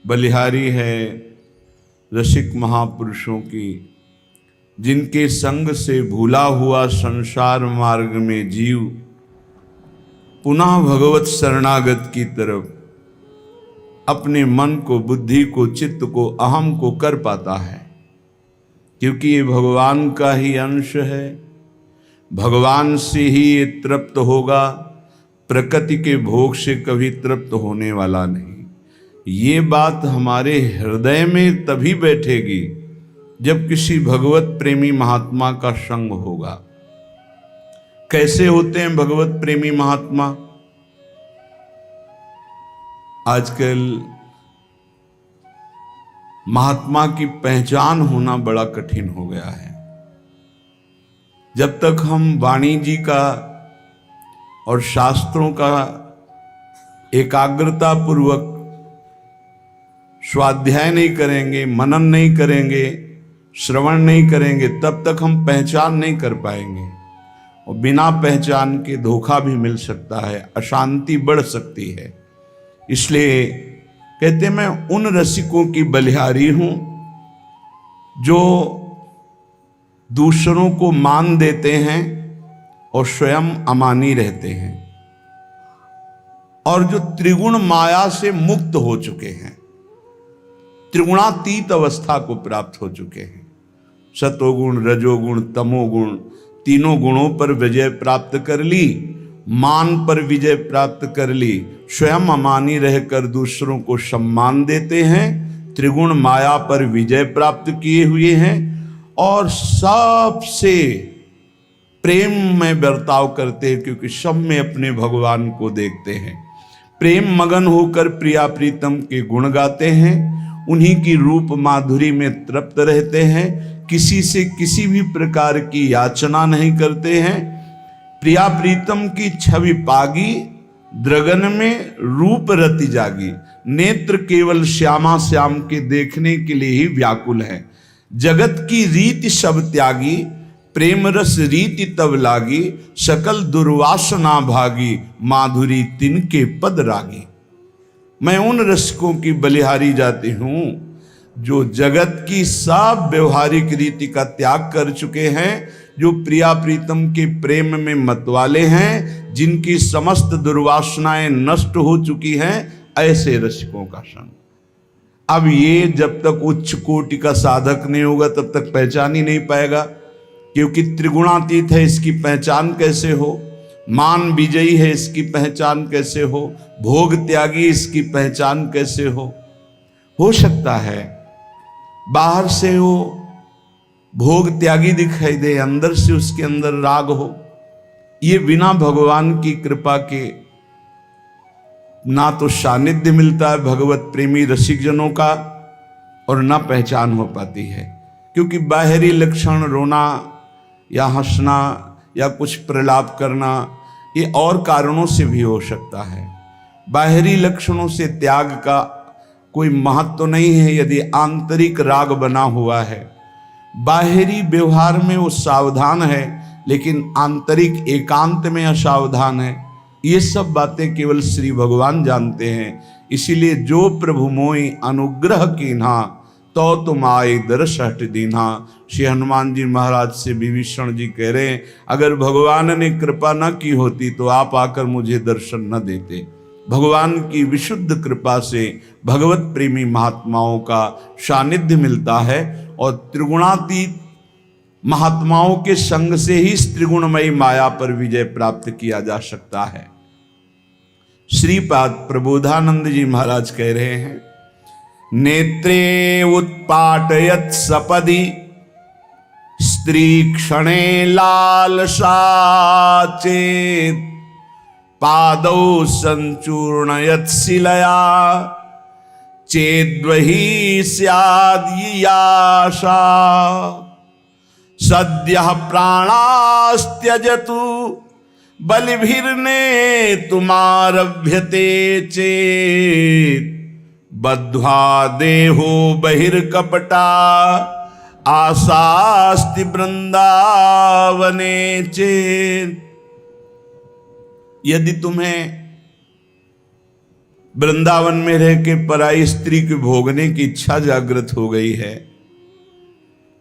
बलिहारी है रसिक महापुरुषों की, जिनके संग से भूला हुआ संसार मार्ग में जीव पुनः भगवत शरणागत की तरफ अपने मन को, बुद्धि को, चित्त को, अहम को कर पाता है, क्योंकि ये भगवान का ही अंश है। भगवान से ही ये तृप्त होगा, प्रकृति के भोग से कभी तृप्त होने वाला नहीं। ये बात हमारे हृदय में तभी बैठेगी जब किसी भगवत प्रेमी महात्मा का संग होगा। कैसे होते हैं भगवत प्रेमी महात्मा? आजकल महात्मा की पहचान होना बड़ा कठिन हो गया है। जब तक हम वाणी जी का और शास्त्रों का एकाग्रता पूर्वक स्वाध्याय नहीं करेंगे, मनन नहीं करेंगे, श्रवण नहीं करेंगे, तब तक हम पहचान नहीं कर पाएंगे। और बिना पहचान के धोखा भी मिल सकता है, अशांति बढ़ सकती है। इसलिए कहते मैं उन रसिकों की बलिहारी हूं जो दूसरों को मान देते हैं और स्वयं अमानी रहते हैं, और जो त्रिगुण माया से मुक्त हो चुके हैं, त्रिगुणातीत अवस्था को प्राप्त हो चुके हैं। सतोगुण, रजोगुण, तमोगुण, तीनों गुणों पर विजय प्राप्त कर ली, मान पर विजय प्राप्त कर ली, स्वयं अमानी रहकर दूसरों को सम्मान देते हैं, त्रिगुण माया पर विजय प्राप्त किए हुए हैं, और सबसे प्रेम में बर्ताव करते हैं, क्योंकि सब में अपने भगवान को देखते हैं। प्रेम मगन होकर प्रिया प्रीतम के गुण गाते हैं, उन्हीं की रूप माधुरी में तृप्त रहते हैं, किसी से किसी भी प्रकार की याचना नहीं करते हैं। प्रिया प्रीतम की छवि पागी, द्रगन में रूप रति जागी, नेत्र केवल श्यामा श्याम के देखने के लिए ही व्याकुल है। जगत की रीति सब त्यागी, प्रेम रस रीति तब लागी, सकल दुर्वासना भागी, माधुरी तिनके पद रागी। मैं उन रसिकों की बलिहारी जाती हूं जो जगत की सब व्यवहारिक रीति का त्याग कर चुके हैं, जो प्रिया प्रीतम के प्रेम में मतवाले हैं, जिनकी समस्त दुर्वासनाएं नष्ट हो चुकी हैं, ऐसे रसिकों का संग। अब ये जब तक उच्च कोटि का साधक नहीं होगा तब तक पहचान ही नहीं पाएगा, क्योंकि त्रिगुणातीत है, इसकी पहचान कैसे हो? मान विजयी है, इसकी पहचान कैसे हो? भोग त्यागी, इसकी पहचान कैसे हो? हो सकता है बाहर से वो भोग त्यागी दिखाई दे, अंदर से उसके अंदर राग हो। ये बिना भगवान की कृपा के ना तो सानिध्य मिलता है भगवत प्रेमी रसिक जनों का, और ना पहचान हो पाती है। क्योंकि बाहरी लक्षण, रोना या हंसना या कुछ प्रलाप करना, ये और कारणों से भी हो सकता है। बाहरी लक्षणों से त्याग का कोई महत्व तो नहीं है यदि आंतरिक राग बना हुआ है। बाहरी व्यवहार में वो सावधान है, लेकिन आंतरिक एकांत में असावधान है। ये सब बातें केवल श्री भगवान जानते हैं। इसीलिए जो प्रभु मोई अनुग्रह कीन्हा, तो तुम आए दर्श हट दीन्हा। श्री हनुमान जी महाराज से विभीषण जी कह रहे हैं, अगर भगवान ने कृपा न की होती तो आप आकर मुझे दर्शन न देते। भगवान की विशुद्ध कृपा से भगवत प्रेमी महात्माओं का सानिध्य मिलता है, और त्रिगुणातीत महात्माओं के संग से ही त्रिगुणमयी माया पर विजय प्राप्त किया जा सकता है। श्रीपाद प्रबोधानंद जी महाराज कह रहे हैं, नेत्रे उत्पाटयत् सपदि स्त्री क्षणे लालसा चेत्, पादौ संचूर्णयत् शिलया चेद्वहि स्याद्याशा। सद्यः प्राणास्त्यजतु बलिभिर्ने तुमारभ्यते चेत्, बद्ध्वा देहो बहिर्कपटा आशास्ति वृंदावने चेत्। यदि तुम्हें वृंदावन में रह के पराई स्त्री को भोगने की इच्छा जागृत हो गई है,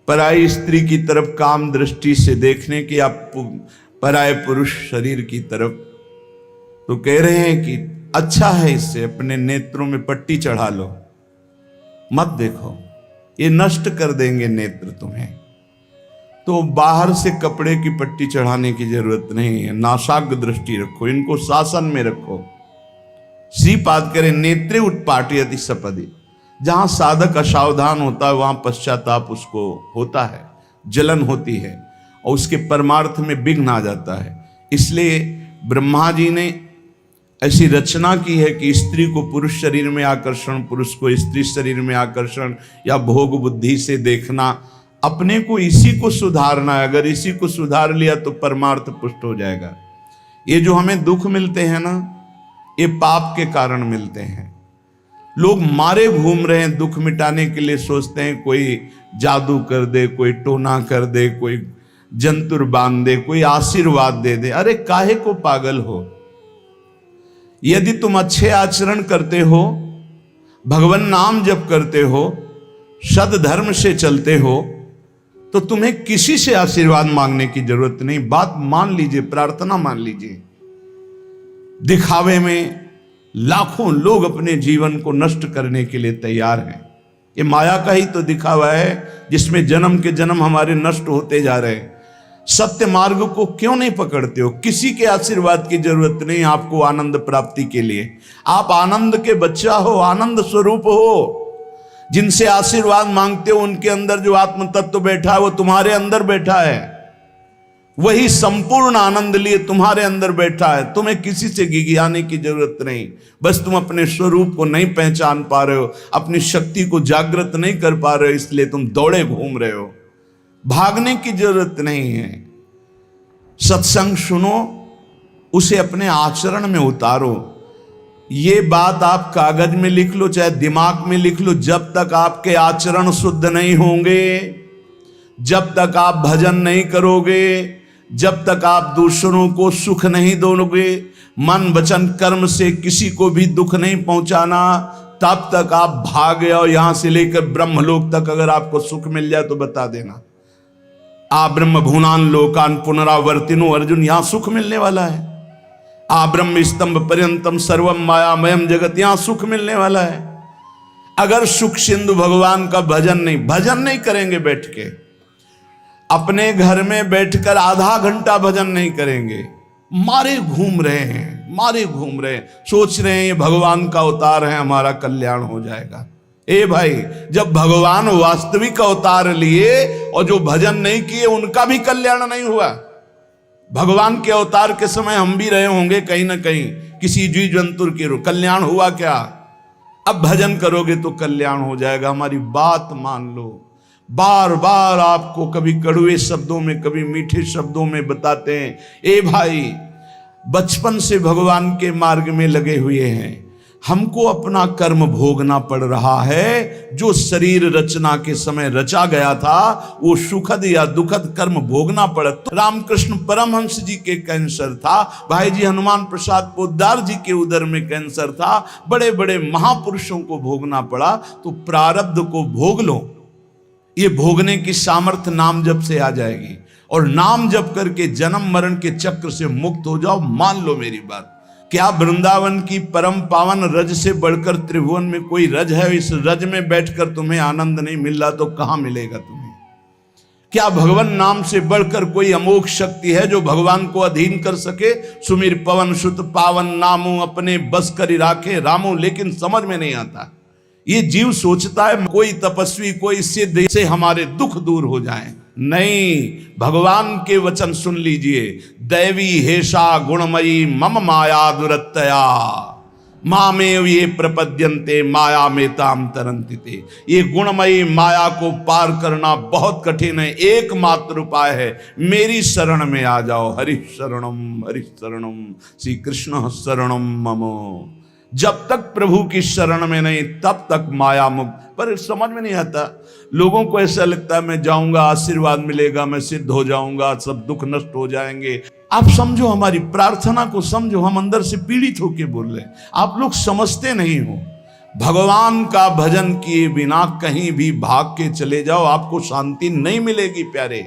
पराई स्त्री की तरफ काम दृष्टि से देखने की, आप पराय पुरुष शरीर की तरफ, तो कह रहे हैं कि अच्छा है, इससे अपने नेत्रों में पट्टी चढ़ा लो, मत देखो, ये नष्ट कर देंगे नेत्र तुम्हें। तो बाहर से कपड़े की पट्टी चढ़ाने की जरूरत नहीं है, नासाग्र दृष्टि रखो, इनको शासन में रखो। श्रीपाद करे नेत्रे उत्पाटयति सपदि, जहां साधक असावधान होता है वहां पश्चाताप उसको होता है, जलन होती है और उसके परमार्थ में विघ्न आ जाता है। इसलिए ब्रह्मा जी ने ऐसी रचना की है कि स्त्री को पुरुष शरीर में आकर्षण, पुरुष को स्त्री शरीर में आकर्षण, या भोग बुद्धि से देखना, अपने को इसी को सुधारना है। अगर इसी को सुधार लिया तो परमार्थ पुष्ट हो जाएगा। ये जो हमें दुख मिलते हैं ना, ये पाप के कारण मिलते हैं। लोग मारे घूम रहे हैं, दुख मिटाने के लिए सोचते हैं कोई जादू कर दे, कोई टोना कर दे, कोई जंतुर बांध दे, कोई आशीर्वाद दे दे। अरे काहे को पागल हो? यदि तुम अच्छे आचरण करते हो, भगवान नाम जप करते हो, सद धर्म से चलते हो, तो तुम्हें किसी से आशीर्वाद मांगने की जरूरत नहीं। बात मान लीजिए, प्रार्थना मान लीजिए। दिखावे में लाखों लोग अपने जीवन को नष्ट करने के लिए तैयार हैं। ये माया का ही तो दिखावा है जिसमें जन्म के जन्म हमारे नष्ट होते जा रहे हैं। सत्य मार्ग को क्यों नहीं पकड़ते हो? किसी के आशीर्वाद की जरूरत नहीं आपको आनंद प्राप्ति के लिए। आप आनंद के बच्चा हो, आनंद स्वरूप हो। जिनसे आशीर्वाद मांगते हो उनके अंदर जो आत्म तत्व बैठा है वो तुम्हारे अंदर बैठा है। वही संपूर्ण आनंद लिए तुम्हारे अंदर बैठा है। तुम्हें किसी से गिगियाने की जरूरत नहीं। बस तुम अपने स्वरूप को नहीं पहचान पा रहे हो, अपनी शक्ति को जागृत नहीं कर पा रहे हो, इसलिए तुम दौड़े घूम रहे हो। भागने की जरूरत नहीं है। सत्संग सुनो, उसे अपने आचरण में उतारो। ये बात आप कागज में लिख लो, चाहे दिमाग में लिख लो। जब तक आपके आचरण शुद्ध नहीं होंगे, जब तक आप भजन नहीं करोगे, जब तक आप दूसरों को सुख नहीं दोगे, मन वचन कर्म से किसी को भी दुख नहीं पहुंचाना, तब तक आप भागे। और यहां से लेकर ब्रह्मलोक तक अगर आपको सुख मिल जाए तो बता देना। आ ब्रह्म भुवनान लोकान पुनरावर्तिनो, अर्जुन यहां सुख मिलने वाला है। आ ब्रह्म स्तंभ पर्यंतम सर्वम मायामयम जगत, यहां सुख मिलने वाला है। अगर सुख सिंधु भगवान का भजन नहीं करेंगे, बैठ के अपने घर में बैठकर आधा घंटा भजन नहीं करेंगे, मारे घूम रहे हैं, सोच रहे हैं ये भगवान का अवतार है, हमारा कल्याण हो जाएगा। ए भाई, जब भगवान वास्तविक अवतार लिए और जो भजन नहीं किए उनका भी कल्याण नहीं हुआ। भगवान के अवतार के समय हम भी रहे होंगे कहीं ना कहीं, किसी जीव जंतु के कल्याण हुआ क्या? अब भजन करोगे तो कल्याण हो जाएगा। हमारी बात मान लो। बार बार आपको कभी कड़वे शब्दों में, कभी मीठे शब्दों में बताते हैं, ए भाई, बचपन से भगवान के मार्ग में लगे हुए हैं, हमको अपना कर्म भोगना पड़ रहा है। जो शरीर रचना के समय रचा गया था वो सुखद या दुखद कर्म भोगना पड़ा। तो रामकृष्ण परमहंस जी के कैंसर था, भाई जी हनुमान प्रसाद पोद्दार जी के उदर में कैंसर था, बड़े बड़े महापुरुषों को भोगना पड़ा। तो प्रारब्ध को भोग लो। ये भोगने की सामर्थ्य नाम जप से आ जाएगी, और नाम जप करके जन्म मरण के चक्र से मुक्त हो जाओ। मान लो मेरी बात। क्या वृंदावन की परम पावन रज से बढ़कर त्रिभुवन में कोई रज है? इस रज में बैठकर तुम्हें आनंद नहीं मिल रहा तो कहां मिलेगा तुम्हें? क्या भगवान नाम से बढ़कर कोई अमोघ शक्ति है जो भगवान को अधीन कर सके? सुमिर पवन सुत पावन नामू, अपने बस कर राखे रामू। लेकिन समझ में नहीं आता। ये जीव सोचता है कोई तपस्वी, कोई सिद्ध से हमारे दुख दूर हो जाएं। नहीं, भगवान के वचन सुन लीजिए। दैवी हेषा गुणमयी मम माया दुरत्तया, मामेव ये प्रपद्यन्ते माया मेताम तरन्ति। ये गुणमयी माया को पार करना बहुत कठिन है। एकमात्र उपाय है, मेरी शरण में आ जाओ। हरि शरणम श्री कृष्ण शरणम मम। जब तक प्रभु की शरण में नहीं तब तक माया मुक्त। पर समझ में नहीं आता। लोगों को ऐसा लगता है मैं जाऊंगा, आशीर्वाद मिलेगा, मैं सिद्ध हो जाऊंगा, सब दुख नष्ट हो जाएंगे। आप समझो, हमारी प्रार्थना को समझो, हम अंदर से पीड़ित होके बोल रहे हैं। आप लोग समझते नहीं हो, भगवान का भजन किए बिना कहीं भी भाग के चले जाओ, आपको शांति नहीं मिलेगी प्यारे।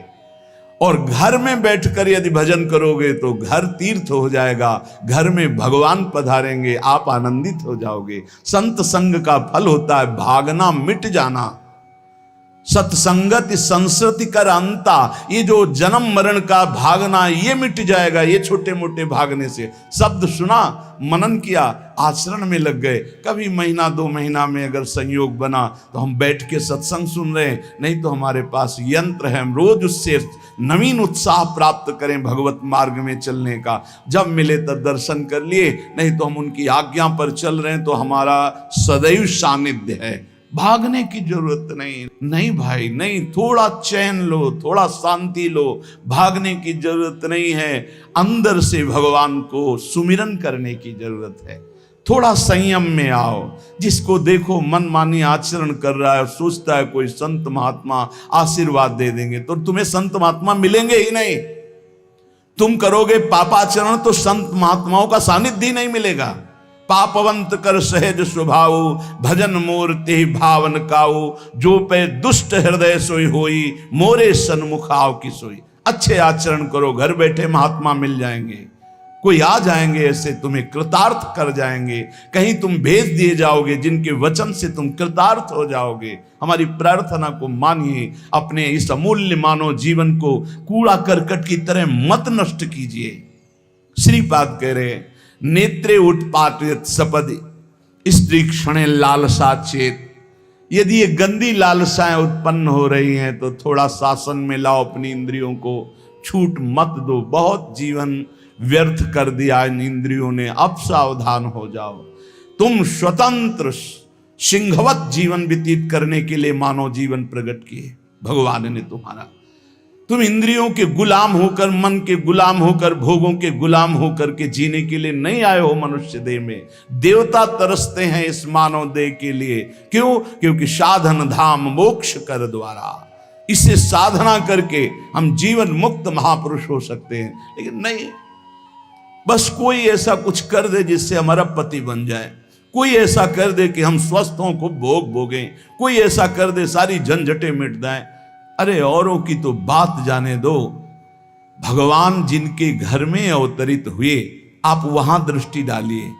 और घर में बैठकर यदि भजन करोगे तो घर तीर्थ हो जाएगा, घर में भगवान पधारेंगे, आप आनंदित हो जाओगे। संत संग का फल होता है भागना मिट जाना। सत्संगति संस्कृति कर अंता, ये जो जन्म मरण का भागना ये मिट जाएगा, ये छोटे मोटे भागने से। शब्द सुना, मनन किया, आचरण में लग गए। कभी महीना 2 महीना में अगर संयोग बना तो हम बैठ के सत्संग सुन रहे हैं, नहीं तो हमारे पास यंत्र है, हम रोज उससे नवीन उत्साह प्राप्त करें भगवत मार्ग में चलने का। जब मिले तब दर्शन कर लिए, नहीं तो हम उनकी आज्ञा पर चल रहे हैं तो हमारा सदैव सानिध्य है। भागने की जरूरत नहीं भाई, नहीं। थोड़ा चैन लो, थोड़ा शांति लो, भागने की जरूरत नहीं है। अंदर से भगवान को सुमिरन करने की जरूरत है। थोड़ा संयम में आओ। जिसको देखो मनमानी आचरण कर रहा है, सोचता है कोई संत महात्मा आशीर्वाद दे देंगे, तो तुम्हें संत महात्मा मिलेंगे ही नहीं। तुम करोगे पापाचरण तो संत महात्माओं का सानिध्य ही नहीं मिलेगा। पापवंत कर सहज स्वभाव, भजन मोर ते भावन काऊ, जो पे दुष्ट हृदय सोई होई, मोरे सन्मुख आओ की सोई। अच्छे आचरण करो, घर बैठे महात्मा मिल जाएंगे, कोई आ जाएंगे, ऐसे तुम्हें कृतार्थ कर जाएंगे। कहीं तुम भेज दिए जाओगे जिनके वचन से तुम कृतार्थ हो जाओगे। हमारी प्रार्थना को मानिए, अपने इस अमूल्य मानव जीवन को कूड़ा करकट की तरह मत नष्ट कीजिए। श्रीपाद कह रहे, नेत्रे उत्पाटित सपदि स्त्री क्षणे लालसा चेत। यदि ये गंदी लालसाएं उत्पन्न हो रही हैं तो थोड़ा शासन में लाओ अपनी इंद्रियों को, छूट मत दो। बहुत जीवन व्यर्थ कर दिया इन इंद्रियों ने, अब सावधान हो जाओ। तुम स्वतंत्र सिंहवत जीवन व्यतीत करने के लिए मानव जीवन प्रकट किए भगवान ने तुम्हारा। तुम इंद्रियों के गुलाम होकर, मन के गुलाम होकर, भोगों के गुलाम होकर के जीने के लिए नहीं आए हो मनुष्य देह में। देवता तरसते हैं इस मानव देह के लिए। क्यों? क्योंकि साधन धाम मोक्ष कर द्वारा, इसे साधना करके हम जीवन मुक्त महापुरुष हो सकते हैं। लेकिन नहीं, बस कोई ऐसा कुछ कर दे जिससे हमारा पति बन जाए, कोई ऐसा कर दे कि हम स्वस्थों को भोग भोगें, कोई ऐसा कर दे सारी झंझटें मिट जाएं। अरे औरों की तो बात जाने दो, भगवान जिनके घर में अवतरित हुए आप वहां दृष्टि डालिए।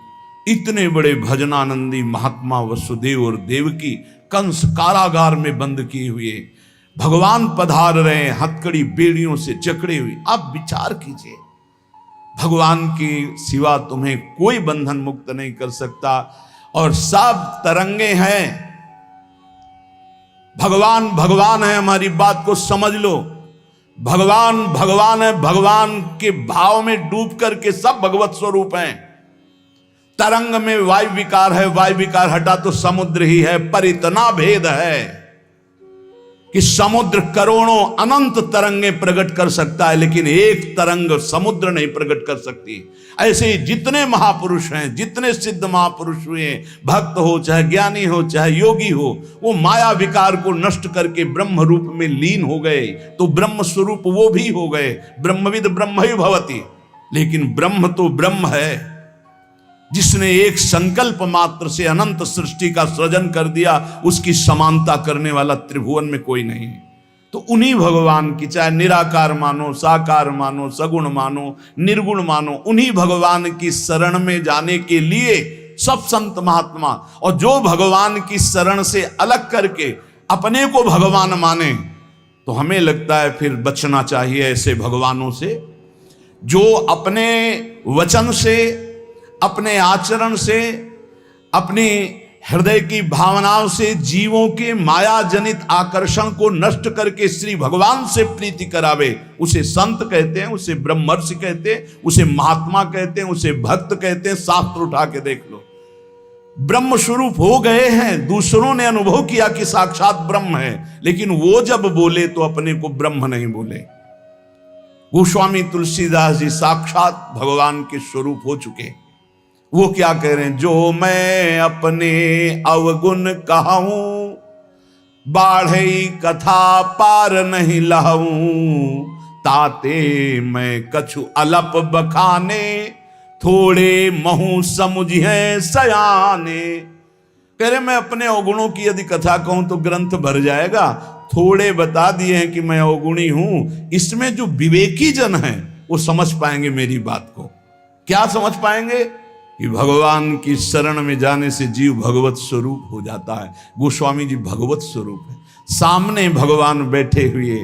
इतने बड़े भजनानंदी महात्मा वसुदेव और देवकी कंस कारागार में बंद किए हुए भगवान पधार रहे हैं, हथकड़ी बेड़ियों से जकड़े हुए। आप विचार कीजिए, भगवान के सिवा तुम्हें कोई बंधन मुक्त नहीं कर सकता। और सब तरंगे हैं, भगवान भगवान है, हमारी बात को समझ लो। भगवान भगवान है, भगवान के भाव में डूब करके सब भगवत स्वरूप हैं। तरंग में वायु विकार है, वायु विकार हटा तो समुद्र ही है। पर इतना भेद है कि समुद्र करोड़ों अनंत तरंगें प्रकट कर सकता है, लेकिन एक तरंग समुद्र नहीं प्रकट कर सकती। ऐसे ही जितने महापुरुष हैं, जितने सिद्ध महापुरुष हुए, भक्त हो चाहे ज्ञानी हो चाहे योगी हो, वो माया विकार को नष्ट करके ब्रह्म रूप में लीन हो गए, तो ब्रह्म स्वरूप वो भी हो गए। ब्रह्मविद ब्रह्म ही भवति। लेकिन ब्रह्म तो ब्रह्म है, जिसने एक संकल्प मात्र से अनंत सृष्टि का सृजन कर दिया, उसकी समानता करने वाला त्रिभुवन में कोई नहीं है। तो उन्हीं भगवान की, चाहे निराकार मानो, साकार मानो, सगुण मानो, निर्गुण मानो, उन्हीं भगवान की शरण में जाने के लिए सब संत महात्मा, और जो भगवान की शरण से अलग करके अपने को भगवान माने, तो हमें लगता है फिर बचना चाहिए ऐसे भगवानों से, जो अपने वचन से, अपने आचरण से, अपनी हृदय की भावनाओं से जीवों के माया जनित आकर्षण को नष्ट करके श्री भगवान से प्रीति करावे। उसे संत कहते हैं, उसे ब्रह्मर्षि कहते हैं, उसे महात्मा कहते हैं, उसे भक्त कहते हैं। शास्त्र उठा के देख लो, ब्रह्म स्वरूप हो गए हैं। दूसरों ने अनुभव किया कि साक्षात ब्रह्म है, लेकिन वो जब बोले तो अपने को ब्रह्म नहीं बोले। गोस्वामी तुलसीदास जी साक्षात भगवान के स्वरूप हो चुके। वो क्या कह रहे हैं? जो मैं अपने अवगुण कहूं, बाढ़ई कथा पार नहीं लहूं, ताते मैं कछु अलप बखाने, थोड़े महु समुझे सयाने। कह रहे मैं अपने अवगुणों की यदि कथा कहूं तो ग्रंथ भर जाएगा, थोड़े बता दिए हैं कि मैं अवगुणी हूं। इसमें जो विवेकी जन हैं वो समझ पाएंगे मेरी बात को। क्या समझ पाएंगे? कि भगवान की शरण में जाने से जीव भगवत स्वरूप हो जाता है। गोस्वामी जी भगवत स्वरूप है। सामने भगवान बैठे हुए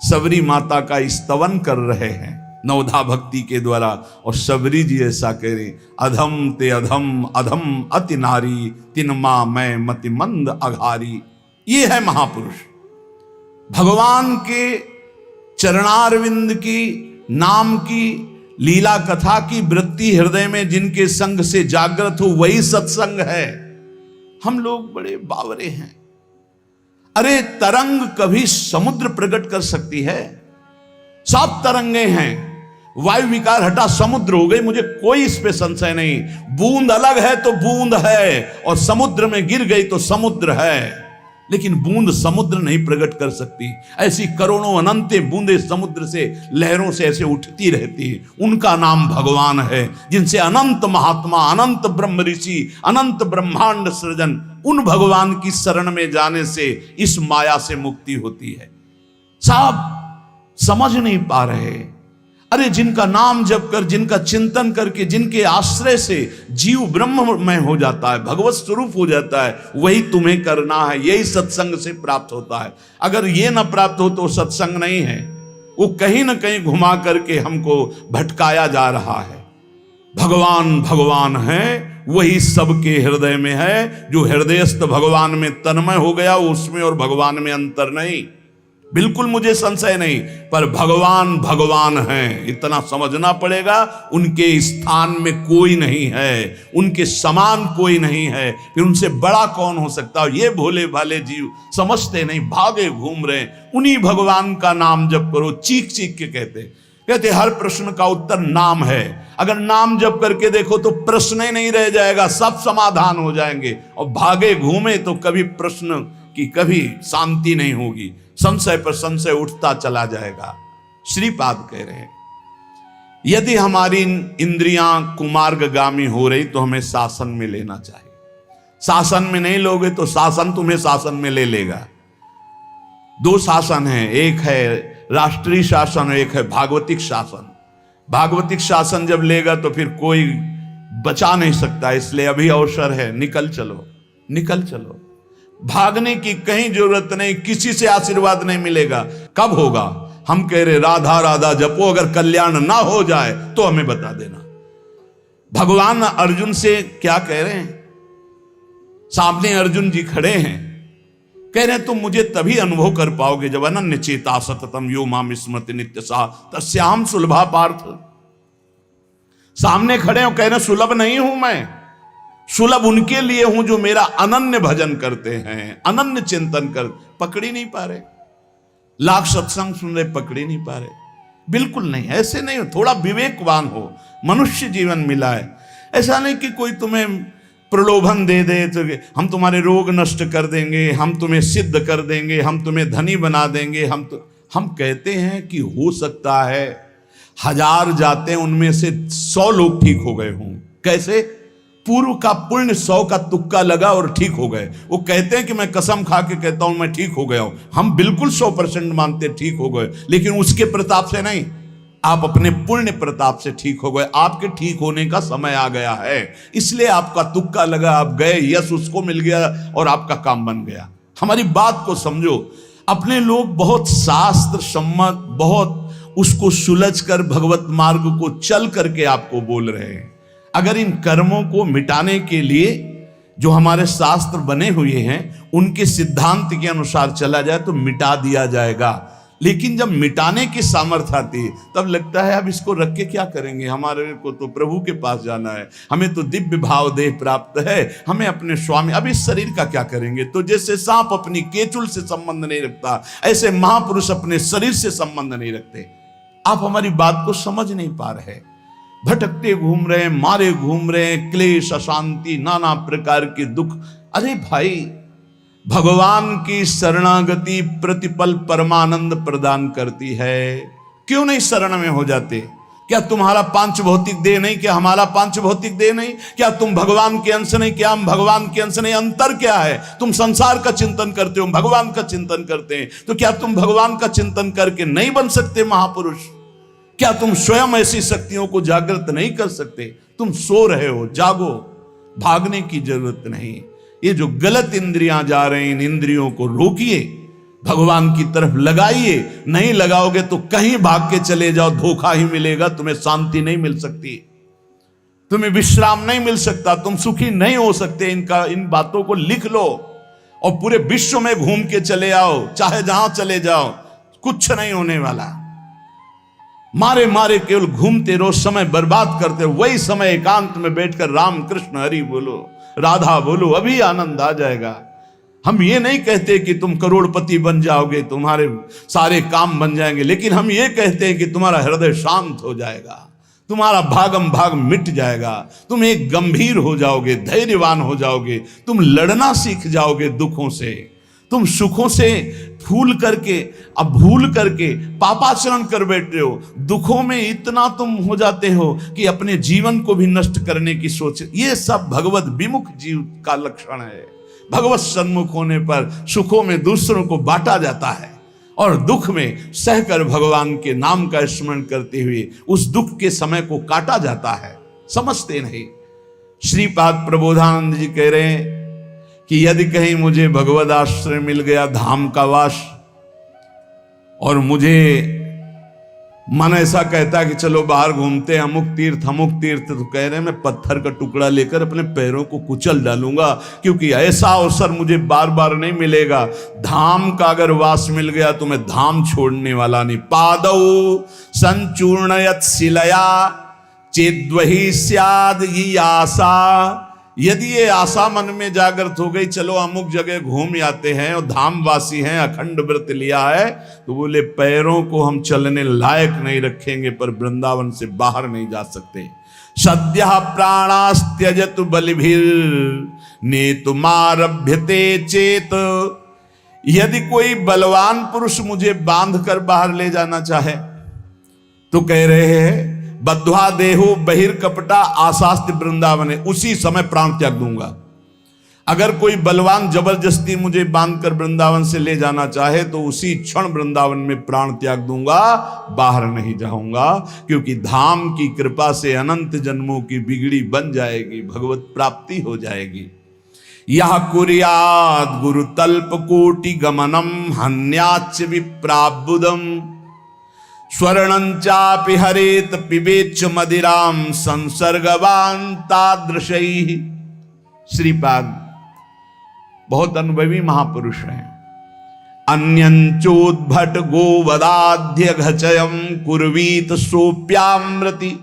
सबरी माता का स्तवन कर रहे हैं नवधा भक्ति के द्वारा, और सबरी जी ऐसा कह रहे, अधम ते अधम अधम अति नारी, तिन मां मैं मति मंद अघारी। ये है महापुरुष। भगवान के चरणारविंद की नाम की लीला कथा की वृत्ति हृदय में जिनके संग से जागृत हो वही सत्संग है। हम लोग बड़े बावरे हैं। अरे तरंग कभी समुद्र प्रकट कर सकती है? सब तरंगे हैं। वायु विकार हटा समुद्र हो गई, मुझे कोई इस पे संशय नहीं। बूंद अलग है तो बूंद है, और समुद्र में गिर गई तो समुद्र है। लेकिन बूंद समुद्र नहीं प्रकट कर सकती। ऐसी करोड़ों अनंत बूंदे समुद्र से लहरों से ऐसे उठती रहती है। उनका नाम भगवान है, जिनसे अनंत महात्मा, अनंत ब्रह्म ऋषि, अनंत ब्रह्मांड सृजन, उन भगवान की शरण में जाने से इस माया से मुक्ति होती है। सब समझ नहीं पा रहे। अरे जिनका नाम जप कर, जिनका चिंतन करके, जिनके आश्रय से जीव ब्रह्ममय हो जाता है, भगवत स्वरूप हो जाता है, वही तुम्हें करना है। यही सत्संग से प्राप्त होता है। अगर ये ना प्राप्त हो तो सत्संग नहीं है। वो कहीं ना कहीं घुमा करके हमको भटकाया जा रहा है। भगवान भगवान है, वही सबके हृदय में है। जो हृदयस्थ भगवान में तन्मय हो गया, उसमें और भगवान में अंतर नहीं। बिल्कुल मुझे संशय नहीं, पर भगवान भगवान हैं, इतना समझना पड़ेगा। उनके स्थान में कोई नहीं है, उनके समान कोई नहीं है, फिर उनसे बड़ा कौन हो सकता है? ये भोले भाले जीव समझते नहीं, भागे घूम रहे। उन्हीं भगवान का नाम जप करो। चीख चीख के कहते हर प्रश्न का उत्तर नाम है। अगर नाम जप करके देखो तो प्रश्न ही नहीं रह जाएगा, सब समाधान हो जाएंगे। और भागे घूमे तो कभी प्रश्न की कभी शांति नहीं होगी, संशय पर संशय उठता चला जाएगा। श्रीपाद कह रहे हैं, यदि हमारी इंद्रियां कुमार्गगामी हो रही तो हमें शासन में लेना चाहिए। शासन में नहीं लोगे तो शासन तुम्हें शासन में ले लेगा। दो शासन है, एक है राष्ट्रीय शासन, एक है भागवतिक शासन। भागवतिक शासन जब लेगा तो फिर कोई बचा नहीं सकता। इसलिए अभी अवसर है, निकल चलो, निकल चलो। भागने की कहीं जरूरत नहीं, किसी से आशीर्वाद नहीं मिलेगा। कब होगा? हम कह रहे राधा राधा जपो, अगर कल्याण ना हो जाए तो हमें बता देना। भगवान अर्जुन से क्या कह रहे हैं? सामने अर्जुन जी खड़े हैं, कह रहे हैं तुम मुझे तभी अनुभव कर पाओगे जब अनन्य चेता सततम यो माम स्मृति नित्य सा तस्याम सुलभा पार्थ। सामने खड़े हो, कह रहे सुलभ नहीं हूं मैं, सुलभ उनके लिए हूं जो मेरा अनन्य भजन करते हैं, अनन्य चिंतन कर। पकड़ ही नहीं पा रहे, लाख सत्संग सुन रहे, पकड़ ही नहीं पा रहे। बिल्कुल नहीं, ऐसे नहीं हो। थोड़ा विवेकवान हो, मनुष्य जीवन मिला है। ऐसा नहीं कि कोई तुम्हें प्रलोभन दे दे तो हम तुम्हारे रोग नष्ट कर देंगे, हम तुम्हें सिद्ध कर देंगे, हम तुम्हें धनी बना देंगे। हम कहते हैं कि हो सकता है 1000 जाते उनमें से 100 लोग ठीक हो गए हों। कैसे? पूर्व का पुण्य 100 का तुक्का लगा और ठीक हो गए। वो कहते हैं कि मैं कसम खा के कहता हूं मैं ठीक हो गया हूं। हम बिल्कुल 100% मानते ठीक हो गए, लेकिन उसके प्रताप से नहीं, आप अपने पुण्य प्रताप से ठीक हो गए। आपके ठीक होने का समय आ गया है, इसलिए आपका तुक्का लगा, आप गए, यश उसको मिल गया और आपका काम बन गया। हमारी बात को समझो। अपने लोग बहुत शास्त्र सम्मत, बहुत उसको सुलझ कर भगवत मार्ग को चल करके आपको बोल रहे हैं। अगर इन कर्मों को मिटाने के लिए जो हमारे शास्त्र बने हुए हैं उनके सिद्धांत के अनुसार चला जाए तो मिटा दिया जाएगा। लेकिन जब मिटाने की सामर्थ्य आती है तब लगता है अब इसको रख के क्या करेंगे, हमारे को तो प्रभु के पास जाना है, हमें तो दिव्य भाव देह प्राप्त है, हमें अपने स्वामी, अब इस शरीर का क्या करेंगे। तो जैसे सांप अपनी केचुल से संबंध नहीं रखता, ऐसे महापुरुष अपने शरीर से संबंध नहीं रखते। आप हमारी बात को समझ नहीं पा रहे, भटकते घूम रहे हैं, मारे घूम रहे हैं, क्लेश, अशांति, नाना प्रकार के दुख। अरे भाई, भगवान की शरणागति प्रतिपल परमानंद प्रदान करती है। क्यों नहीं शरण में हो जाते? क्या तुम्हारा पांच भौतिक देह नहीं? क्या हमारा पांच भौतिक देह नहीं? क्या तुम भगवान के अंश नहीं? क्या हम भगवान के अंश नहीं? अंतर क्या है? तुम संसार का चिंतन करते हो, भगवान का चिंतन करते हैं, तो क्या तुम भगवान का चिंतन करके नहीं बन सकते महापुरुष? क्या तुम स्वयं ऐसी शक्तियों को जागृत नहीं कर सकते? तुम सो रहे हो, जागो, भागने की जरूरत नहीं। ये जो गलत इंद्रियां जा रही हैं, इन इंद्रियों को रोकिए, भगवान की तरफ लगाइए। नहीं लगाओगे तो कहीं भाग के चले जाओ, धोखा ही मिलेगा, तुम्हें शांति नहीं मिल सकती, तुम्हें विश्राम नहीं मिल सकता, तुम सुखी नहीं हो सकते। इन बातों को लिख लो और पूरे विश्व में घूम के चले आओ, चाहे जहां चले जाओ, कुछ नहीं होने वाला। मारे मारे केवल घूमते रहो, समय बर्बाद करते रहो। वही समय एकांत में बैठकर राम कृष्ण हरि बोलो, राधा बोलो, अभी आनंद आ जाएगा। हम ये नहीं कहते कि तुम करोड़पति बन जाओगे, तुम्हारे सारे काम बन जाएंगे, लेकिन हम ये कहते हैं कि तुम्हारा हृदय शांत हो जाएगा, तुम्हारा भागम भाग मिट जाएगा, तुम एक गंभीर हो जाओगे, धैर्यवान हो जाओगे, तुम लड़ना सीख जाओगे दुखों से, तुम सुखों से फूल करके अब भूल करके पापाचरण कर बैठ रहे हो। दुखों में इतना तुम हो जाते हो कि अपने जीवन को भी नष्ट करने की सोच। ये सब भगवत विमुख जीव का लक्षण है। भगवत सन्मुख होने पर सुखों में दूसरों को बांटा जाता है और दुख में सहकर भगवान के नाम का स्मरण करते हुए उस दुख के समय को काटा जाता है। समझते नहीं। श्रीपाद प्रबोधानंद जी कह रहे हैं कि यदि कहीं मुझे भगवद आश्रय मिल गया, धाम का वास, और मुझे मन ऐसा कहता है कि चलो बाहर घूमते हैं, अमुक तीर्थ, तो कह रहे हैं मैं पत्थर का टुकड़ा लेकर अपने पैरों को कुचल डालूंगा, क्योंकि ऐसा अवसर मुझे बार बार नहीं मिलेगा। धाम का अगर वास मिल गया तो मैं धाम छोड़ने वाला नहीं। पादौ संचूर्णयत शिलया चेद्वहि स्याद ये आशा। यदि ये आशा मन में जागृत हो गई, चलो अमुक जगह घूम आते हैं और धामवासी हैं, अखंड व्रत लिया है, तो बोले पैरों को हम चलने लायक नहीं रखेंगे, पर वृंदावन से बाहर नहीं जा सकते। सद्य प्राणास्त्यजत बलिभिर नेतुमारभ्यते चेत। यदि कोई बलवान पुरुष मुझे बांध कर बाहर ले जाना चाहे तो कह रहे हैं बद्ध्वा देहो बहिर्कपटा आशास्ति वृंदावन, उसी समय प्राण त्याग दूंगा। अगर कोई बलवान जबरदस्ती मुझे बांधकर वृंदावन से ले जाना चाहे तो उसी क्षण वृंदावन में प्राण त्याग दूंगा, बाहर नहीं जाऊंगा, क्योंकि धाम की कृपा से अनंत जन्मों की बिगड़ी बन जाएगी, भगवत प्राप्ति हो जाएगी। यह कुर्याद गुरु तल्प कोटि गमनम हन्याच विप्राबुदम स्वर्णंचापि हरेत पिबेच्च मदिराम संसर्गवान तादृशैः। श्रीपाद बहुत अनुभवी महापुरुष हैं। अन्यंचोद्भट गोवदाध्य घचयम कुर्वीत सोप्यामृति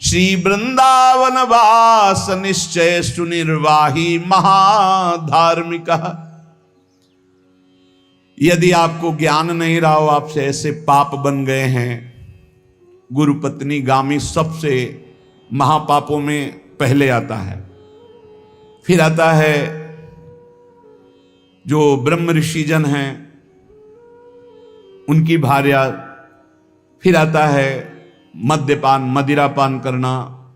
श्री वृंदावन वास निश्चय सुनिर्वाही महाधार्मिक। यदि आपको ज्ञान नहीं रहा हो, आपसे ऐसे पाप बन गए हैं, गुरुपत्नी गामी सबसे महापापों में पहले आता है, फिर आता है जो ब्रह्म ऋषिजन हैं उनकी भार्या, फिर आता है मद्यपान मदिरापान करना,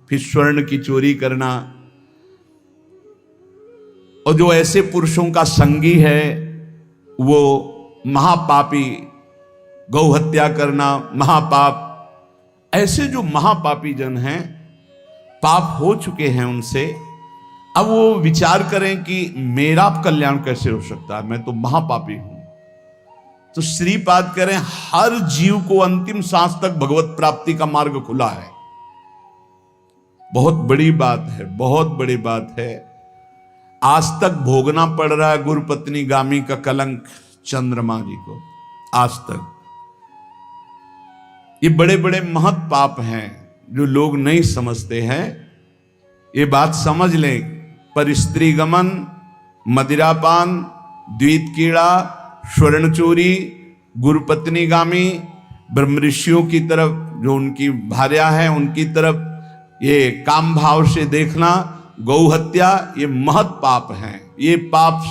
फिर स्वर्ण की चोरी करना, और जो ऐसे पुरुषों का संगी है वो महापापी, गौ हत्या करना महापाप। ऐसे जो महापापी जन हैं, पाप हो चुके हैं उनसे, अब वो विचार करें कि मेरा कल्याण कैसे हो सकता है, मैं तो महापापी हूं। तो श्रीपाद करें हर जीव को अंतिम सांस तक भगवत प्राप्ति का मार्ग खुला है। बहुत बड़ी बात है, बहुत बड़ी बात है। आज तक भोगना पड़ रहा है गुरुपत्नी गामी का कलंक चंद्रमा जी को, आज तक। ये बड़े बड़े महत पाप हैं जो लोग नहीं समझते हैं। ये बात समझ लें, पर स्त्री गमन, मदिरापान, द्वैत कीड़ा, स्वर्ण चोरी, गुरुपत्नी गामी, ब्रह्म ऋषियों की तरफ जो उनकी भार्या है उनकी तरफ ये काम भाव से देखना, गौ हत्या, ये महत पाप हैं। ये पाप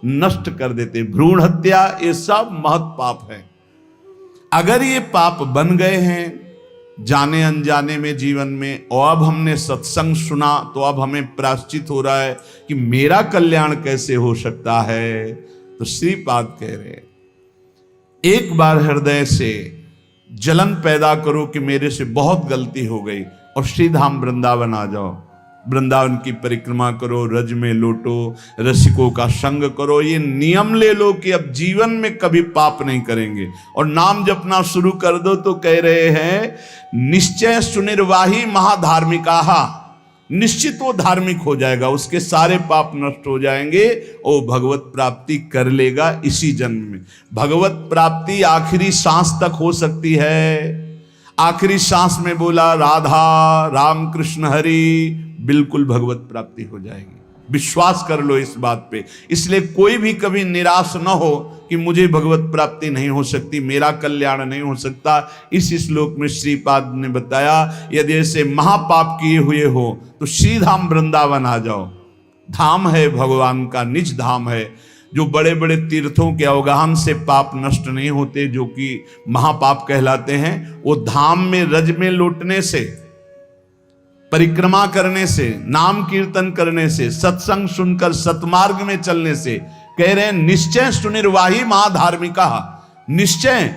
नष्ट कर देते। भ्रूण हत्या, ये सब महत पाप है। अगर ये पाप बन गए हैं जाने अनजाने में जीवन में, और अब हमने सत्संग सुना तो अब हमें प्रायश्चित हो रहा है कि मेरा कल्याण कैसे हो सकता है, तो श्रीपाद कह रहे हैं एक बार हृदय से जलन पैदा करो कि मेरे से बहुत गलती हो गई और श्रीधाम वृंदावन आ जाओ, वृंदावन की परिक्रमा करो, रज में लौटो, रसिकों का संग करो, ये नियम ले लो कि अब जीवन में कभी पाप नहीं करेंगे, और नाम जपना शुरू कर दो। तो कह रहे हैं निश्चय सुनिर्वाही महाधार्मिका, निश्चित वो धार्मिक हो जाएगा, उसके सारे पाप नष्ट हो जाएंगे और भगवत प्राप्ति कर लेगा इसी जन्म में। भगवत प्राप्ति आखिरी सांस तक हो सकती है। आखिरी सांस में बोला राधा राम कृष्ण हरि, बिल्कुल भगवत प्राप्ति हो जाएगी, विश्वास कर लो इस बात पे। इसलिए कोई भी कभी निराश न हो कि मुझे भगवत प्राप्ति नहीं हो सकती, मेरा कल्याण नहीं हो सकता। इस श्लोक में श्रीपाद ने बताया यदि ऐसे महापाप किए हुए हो तो श्रीधाम वृंदावन आ जाओ, धाम है भगवान का, निज धाम है। जो बड़े बड़े तीर्थों के अवगाहन से पाप नष्ट नहीं होते, जो कि महापाप कहलाते हैं, वो धाम में रज में लौटने से, परिक्रमा करने से, नाम कीर्तन करने से, सत्संग सुनकर सतमार्ग में चलने से। कह रहे हैं निश्चय सुनिर्वाही महाधार्मिका, निश्चय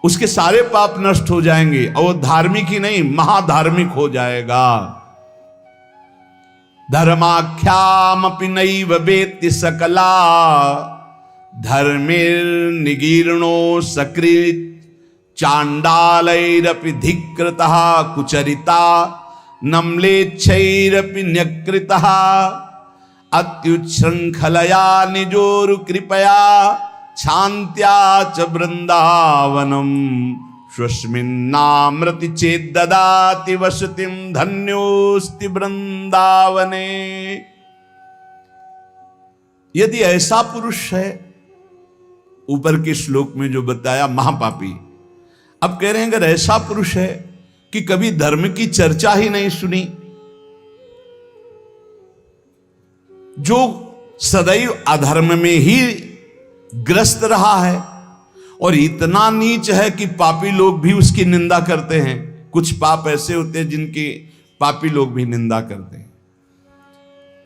उसके सारे पाप नष्ट हो जाएंगे और वो धार्मिक ही नहीं महाधार्मिक हो जाएगा। धर्माख्यामपि नैव वेत्ति सकला, धर्मिर्निगीर्णो सकृत् चांडालैरपि धिक्कृतः कुचरिता नम्लेच्छैरपि न्यकृतः अत्युच्छृंखलया निजोरु कृपया शान्त्या च वृंदावनम् स्वस्मिन्नामृति चेद्ददाति वसतिं धन्योस्ति वृंदावने। यदि ऐसा पुरुष है, ऊपर के श्लोक में जो बताया महापापी, अब कह रहे हैं अगर ऐसा पुरुष है कि कभी धर्म की चर्चा ही नहीं सुनी, जो सदैव अधर्म में ही ग्रस्त रहा है और इतना नीच है कि पापी लोग भी उसकी निंदा करते हैं। कुछ पाप ऐसे होते हैं जिनकी पापी लोग भी निंदा करते हैं।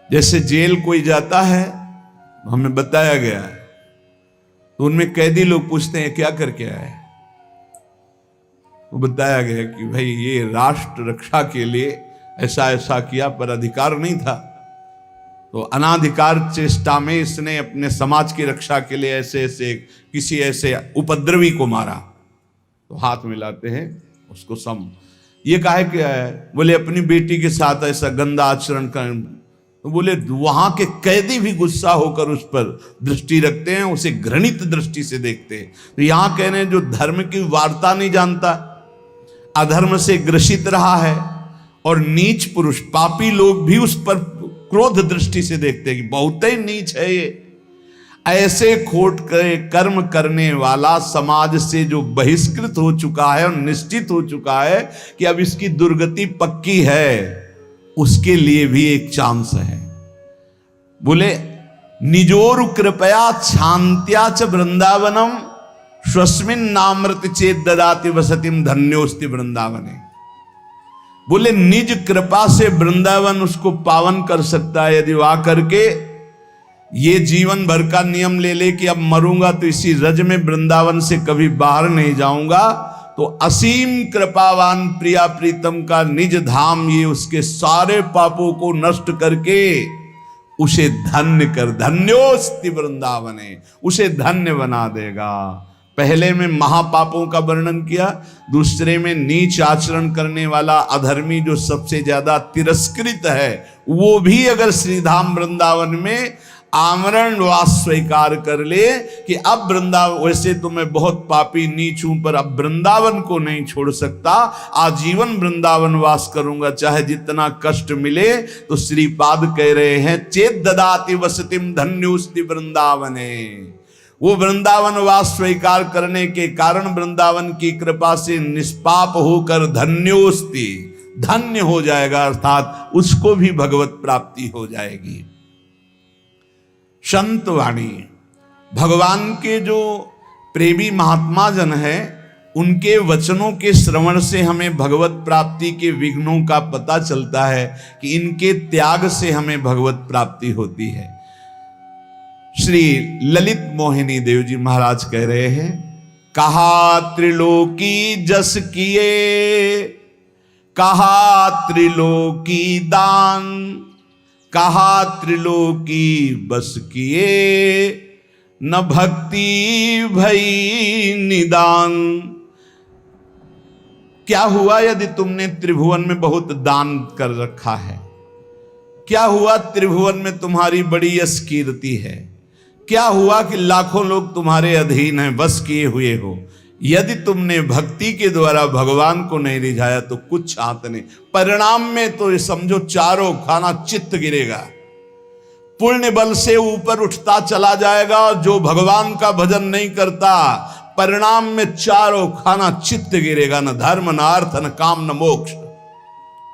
जैसे जेल कोई जाता है, हमें बताया गया है, तो उनमें कैदी लोग पूछते हैं क्या करके आए, वो बताया गया कि भाई ये राष्ट्र रक्षा के लिए ऐसा ऐसा किया, पर अधिकार नहीं था, तो अनाधिकार चेष्टा में इसने अपने समाज की रक्षा के लिए ऐसे ऐसे किसी ऐसे उपद्रवी को मारा। तो हाथ मिलाते हैं उसको सम, ये काहे क्या है, बोले अपनी बेटी के साथ ऐसा गंदा आचरण कर। तो बोले वहां के कैदी भी गुस्सा होकर उस पर दृष्टि रखते हैं, उसे घृणित दृष्टि से देखते हैं। तो यहां कह रहे हैं जो धर्म की वार्ता नहीं जानता, अधर्म से ग्रसित रहा है, और नीच पुरुष पापी लोग भी उस पर क्रोध दृष्टि से देखते हैं कि बहुत ही नीच है ये, ऐसे खोट कर्म करने वाला समाज से जो बहिष्कृत हो चुका है और निश्चित हो चुका है कि अब इसकी दुर्गति पक्की है, उसके लिए भी एक चांस है। बोले निजोरु कृपया शांत्या च वृंदावनम स्वस्मिन् नामृत चेत ददाति वसतिम धन्योस्ति वृंदावने। बोले निज कृपा से वृंदावन उसको पावन कर सकता है यदि वह करके ये जीवन भर का नियम ले ले कि अब मरूंगा तो इसी रज में वृंदावन से कभी बाहर नहीं जाऊंगा, तो असीम कृपावान प्रिया प्रीतम का निज धाम ये उसके सारे पापों को नष्ट करके उसे धन्य कर, धन्योस्ति वृंदावने, उसे धन्य बना देगा। पहले में महापापों का वर्णन किया, दूसरे में नीच आचरण करने वाला अधर्मी जो सबसे ज्यादा तिरस्कृत है, वो भी अगर श्रीधाम वृंदावन में आमरण वास स्वीकार कर ले कि अब वृंदावन, वैसे तो मैं बहुत पापी नीच हूं पर अब वृंदावन को नहीं छोड़ सकता, आजीवन वृंदावन वास करूंगा चाहे जितना कष्ट मिले। तो श्रीपाद कह रहे हैं चेत ददाति वसतिम धन्योस्ति वृंदावने। वो वृंदावन वास स्वीकार करने के कारण वृंदावन की कृपा से निष्पाप होकर धन्योस्ति, धन्य हो जाएगा, अर्थात उसको भी भगवत प्राप्ति हो जाएगी। संतवाणी, भगवान के जो प्रेमी महात्मा जन है, उनके वचनों के श्रवण से हमें भगवत प्राप्ति के विघ्नों का पता चलता है कि इनके त्याग से हमें भगवत प्राप्ति होती है। श्री ललित मोहिनी देव जी महाराज कह रहे हैं, कहा त्रिलोकी जस किए, कहा त्रिलोकी दान, कहा त्रिलोकी बस किए, न भक्ति भई निदान। क्या हुआ यदि तुमने त्रिभुवन में बहुत दान कर रखा है? क्या हुआ त्रिभुवन में तुम्हारी बड़ी यश कीर्ति है? क्या हुआ कि लाखों लोग तुम्हारे अधीन हैं, बस किए हुए हो? यदि तुमने भक्ति के द्वारा भगवान को नहीं रिझाया तो कुछ हाथ नहीं। परिणाम में तो ये समझो चारों खाना चित्त गिरेगा, पुण्य बल से ऊपर उठता चला जाएगा। और जो भगवान का भजन नहीं करता, परिणाम में चारों खाना चित्त गिरेगा, न धर्म न अर्थ न काम न मोक्ष।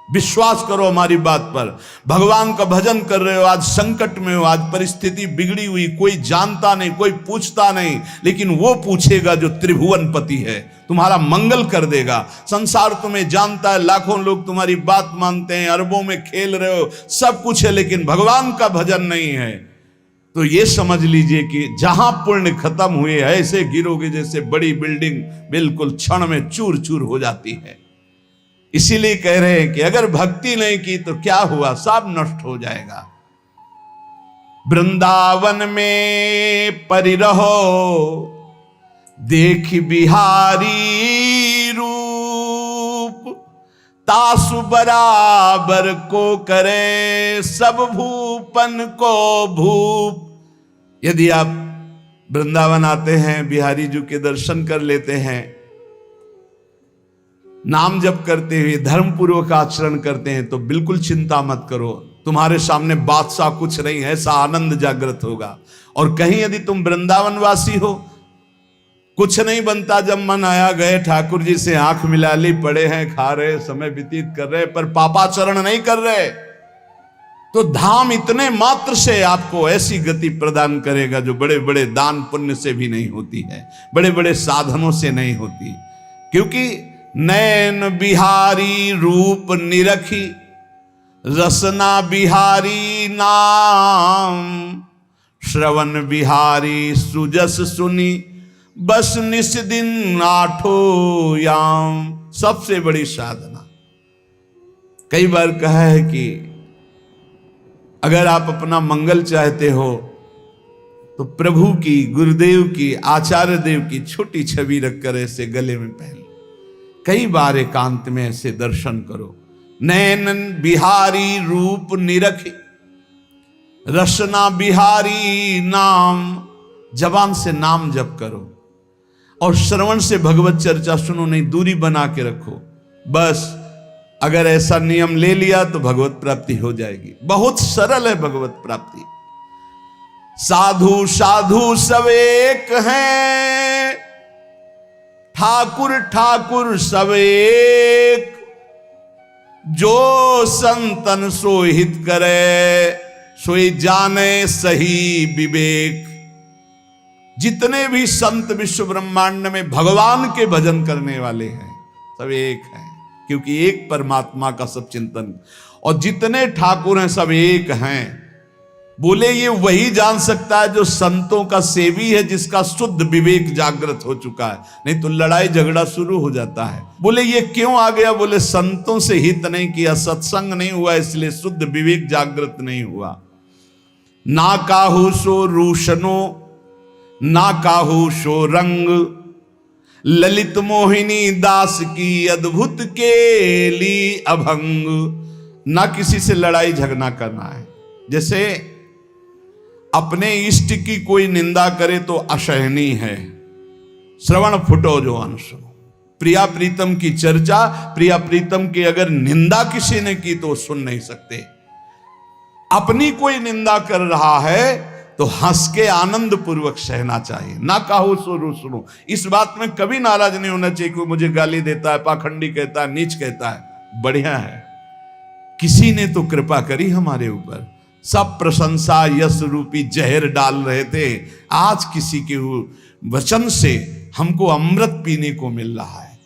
विश्वास करो हमारी बात पर। भगवान का भजन कर रहे हो, आज संकट में हो, आज परिस्थिति बिगड़ी हुई, कोई जानता नहीं, कोई पूछता नहीं, लेकिन वो पूछेगा जो त्रिभुवन पति है, तुम्हारा मंगल कर देगा। संसार तुम्हें जानता है, लाखों लोग तुम्हारी बात मानते हैं, अरबों में खेल रहे हो, सब कुछ है, लेकिन भगवान का भजन नहीं है, तो ये समझ लीजिए कि जहां पुण्य खत्म हुए ऐसे गिरोगे जैसे बड़ी बिल्डिंग बिल्कुल क्षण में चूर चूर हो जाती है। इसीलिए कह रहे हैं कि अगर भक्ति नहीं की तो क्या हुआ, सब नष्ट हो जाएगा। वृंदावन में परिरहो, देख बिहारी रूप, तासु बराबर को करे, सब भूपन को भूप। यदि आप वृंदावन आते हैं, बिहारी जी के दर्शन कर लेते हैं, नाम जप करते हुए धर्म पूर्वक आचरण करते हैं, तो बिल्कुल चिंता मत करो, तुम्हारे सामने बादशाह कुछ नहीं है, ऐसा आनंद जागृत होगा। और कहीं यदि तुम वृंदावन वासी हो, कुछ नहीं बनता, जब मन आया गए ठाकुर जी से आंख मिला ली, पड़े हैं, खा रहे, समय व्यतीत कर रहे, पर पापाचरण नहीं कर रहे, तो धाम इतने मात्र से आपको ऐसी गति प्रदान करेगा जो बड़े बड़े दान पुण्य से भी नहीं होती है, बड़े बड़े साधनों से नहीं होती। क्योंकि नैन बिहारी रूप निरखी, रसना बिहारी नाम, श्रवण बिहारी सुजस सुनी, बस निस दिन आठो याम। सबसे बड़ी साधना, कई बार कहा है कि अगर आप अपना मंगल चाहते हो तो प्रभु की, गुरुदेव की, आचार्य देव की छोटी छवि रखकर ऐसे गले में पहन, कई बार एकांत में ऐसे दर्शन करो। नैनन बिहारी रूप निरखी, रसना बिहारी नाम, जबान से नाम जप करो और श्रवण से भगवत चर्चा सुनो, नहीं दूरी बना के रखो। बस अगर ऐसा नियम ले लिया तो भगवत प्राप्ति हो जाएगी। बहुत सरल है भगवत प्राप्ति। साधु साधु सब एक हैं, ठाकुर ठाकुर सब एक, जो संतन सो हित करे, सोई जाने सही विवेक। जितने भी संत विश्व ब्रह्मांड में भगवान के भजन करने वाले हैं, सब एक हैं, क्योंकि एक परमात्मा का सब चिंतन। और जितने ठाकुर हैं सब एक हैं। बोले ये वही जान सकता है जो संतों का सेवी है, जिसका शुद्ध विवेक जागृत हो चुका है, नहीं तो लड़ाई झगड़ा शुरू हो जाता है। बोले ये क्यों आ गया? बोले संतों से हित नहीं किया, सत्संग नहीं हुआ, इसलिए शुद्ध विवेक जागृत नहीं हुआ। ना काहू सो रूशनो, ना काहू सो रंग, ललित मोहिनी दास की अद्भुत केली अभंग। ना किसी से लड़ाई झगड़ा करना है। जैसे अपने इष्ट की कोई निंदा करे तो असहनीय है। श्रवण फुटो जो अन सुनो। प्रिया प्रीतम की चर्चा, प्रिया प्रीतम की अगर निंदा किसी ने की तो सुन नहीं सकते। अपनी कोई निंदा कर रहा है तो हंस के आनंद पूर्वक सहना चाहिए। ना काहू सो सुनो। इस बात में कभी नाराज नहीं होना चाहिए। कोई मुझे गाली देता है, पाखंडी कहता है, नीच कहता है, बढ़िया है, किसी ने तो कृपा करी हमारे ऊपर, सब प्रशंसा यश रूपी जहर डाल रहे थे, आज किसी के वचन से हमको अमृत पीने को मिल रहा है।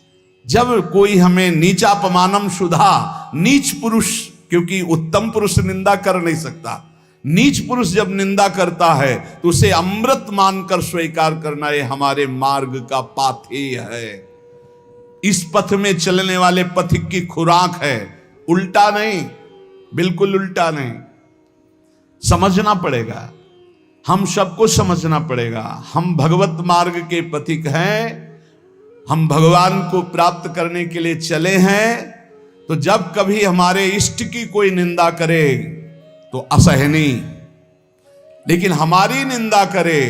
जब कोई हमें नीचापमानम शुधा, नीच पुरुष, क्योंकि उत्तम पुरुष निंदा कर नहीं सकता, नीच पुरुष जब निंदा करता है तो उसे अमृत मानकर स्वीकार करना, ये हमारे मार्ग का पाथेय है। इस पथ में चलने वाले पथिक की खुराक है, उल्टा नहीं, बिल्कुल उल्टा नहीं। समझना पड़ेगा, हम सबको समझना पड़ेगा। हम भगवत मार्ग के पथिक हैं, हम भगवान को प्राप्त करने के लिए चले हैं। तो जब कभी हमारे इष्ट की कोई निंदा करे तो असहनीय, लेकिन हमारी निंदा करे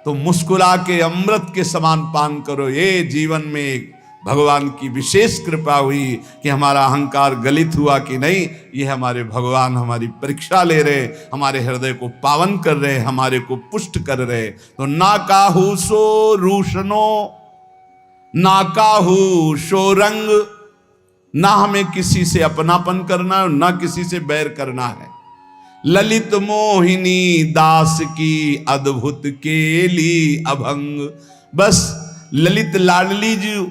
तो मुस्कुरा के अमृत के समान पान करो। ये जीवन में भगवान की विशेष कृपा हुई कि हमारा अहंकार गलित हुआ कि नहीं, ये हमारे भगवान हमारी परीक्षा ले रहे, हमारे हृदय को पावन कर रहे, हमारे को पुष्ट कर रहे। तो ना काहू सो रूषनो, ना काहू सो रंग, ना हमें किसी से अपनापन करना है, ना किसी से बैर करना है। ललित मोहिनी दास की अद्भुत केली अभंग, बस ललित लाडली जी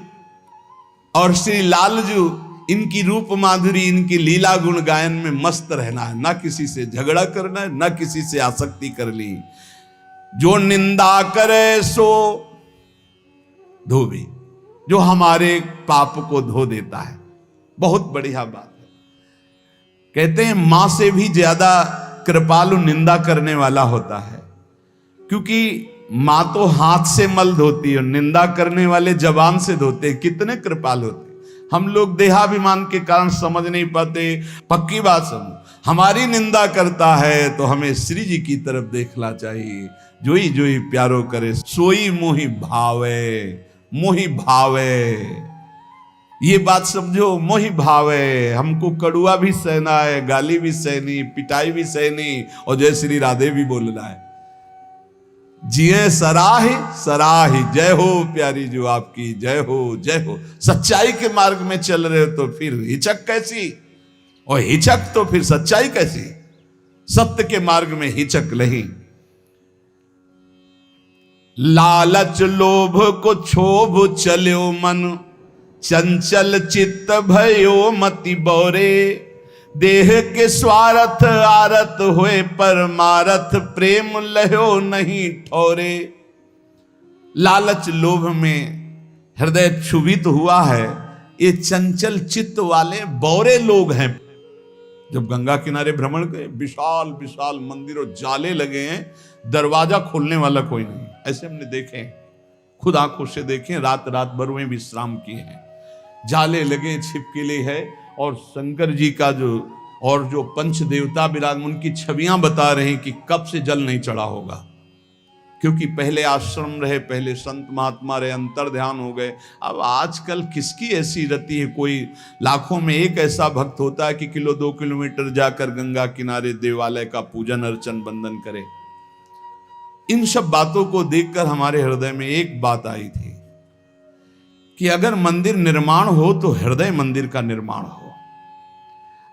और श्री लाल जी, इनकी रूप माधुरी, इनकी लीला गुण गायन में मस्त रहना है, ना किसी से झगड़ा करना है, ना किसी से आसक्ति कर ली। जो निंदा करे सो धोबी, जो हमारे पाप को धो देता है, बहुत बढ़िया बात है। कहते हैं मां से भी ज्यादा कृपालु निंदा करने वाला होता है, क्योंकि मां तो हाथ से मल धोती है, निंदा करने वाले जबान से धोते। कितने कृपाल होते। हम लोग देहाभिमान के कारण समझ नहीं पाते। पक्की बात समझो, हमारी निंदा करता है तो हमें श्री जी की तरफ देखना चाहिए। जोई जोई प्यारो करे सोई मोहि भावे, मोहि भावे, ये बात समझो, मोहि भावे। हमको कड़ुआ भी सहना है, गाली भी सहनी, पिटाई भी सहनी, और जय श्री राधे भी बोलना है। जिए सराही सराही, जय हो प्यारी जो आपकी, जय हो जय हो। सच्चाई के मार्ग में चल रहे हो तो फिर हिचक कैसी, और हिचक तो फिर सच्चाई कैसी। सत्य के मार्ग में हिचक नहीं। लालच लोभ को क्षोभ चल्यो मन, चंचल चित्त भयो मति बौरे। देह के स्वार्थ आरत हुए परमारथ, प्रेम लहो नहीं ठौरे। लालच लोभ में हृदय क्षुभित हुआ है, ये चंचल चित्त वाले बौरे लोग हैं। जब गंगा किनारे भ्रमण गए, विशाल विशाल मंदिरों जाले लगे हैं, दरवाजा खोलने वाला कोई नहीं। ऐसे हमने देखे, खुद आंखों से देखे, रात रात भर वहीं विश्राम किए हैं। जाले लगे, छिपकली है, और शंकर जी का जो पंच देवता विराजमान, उनकी छवियां बता रहे हैं कि कब से जल नहीं चढ़ा होगा। क्योंकि पहले आश्रम रहे, पहले संत महात्मा रहे, अंतर ध्यान हो गए। अब आजकल किसकी ऐसी रति है, कोई लाखों में एक ऐसा भक्त होता है कि 2 किलोमीटर जाकर गंगा किनारे देवालय का पूजन अर्चन बंदन करे। इन सब बातों को देखकर हमारे हृदय में एक बात आई थी कि अगर मंदिर निर्माण हो तो हृदय मंदिर का निर्माण हो।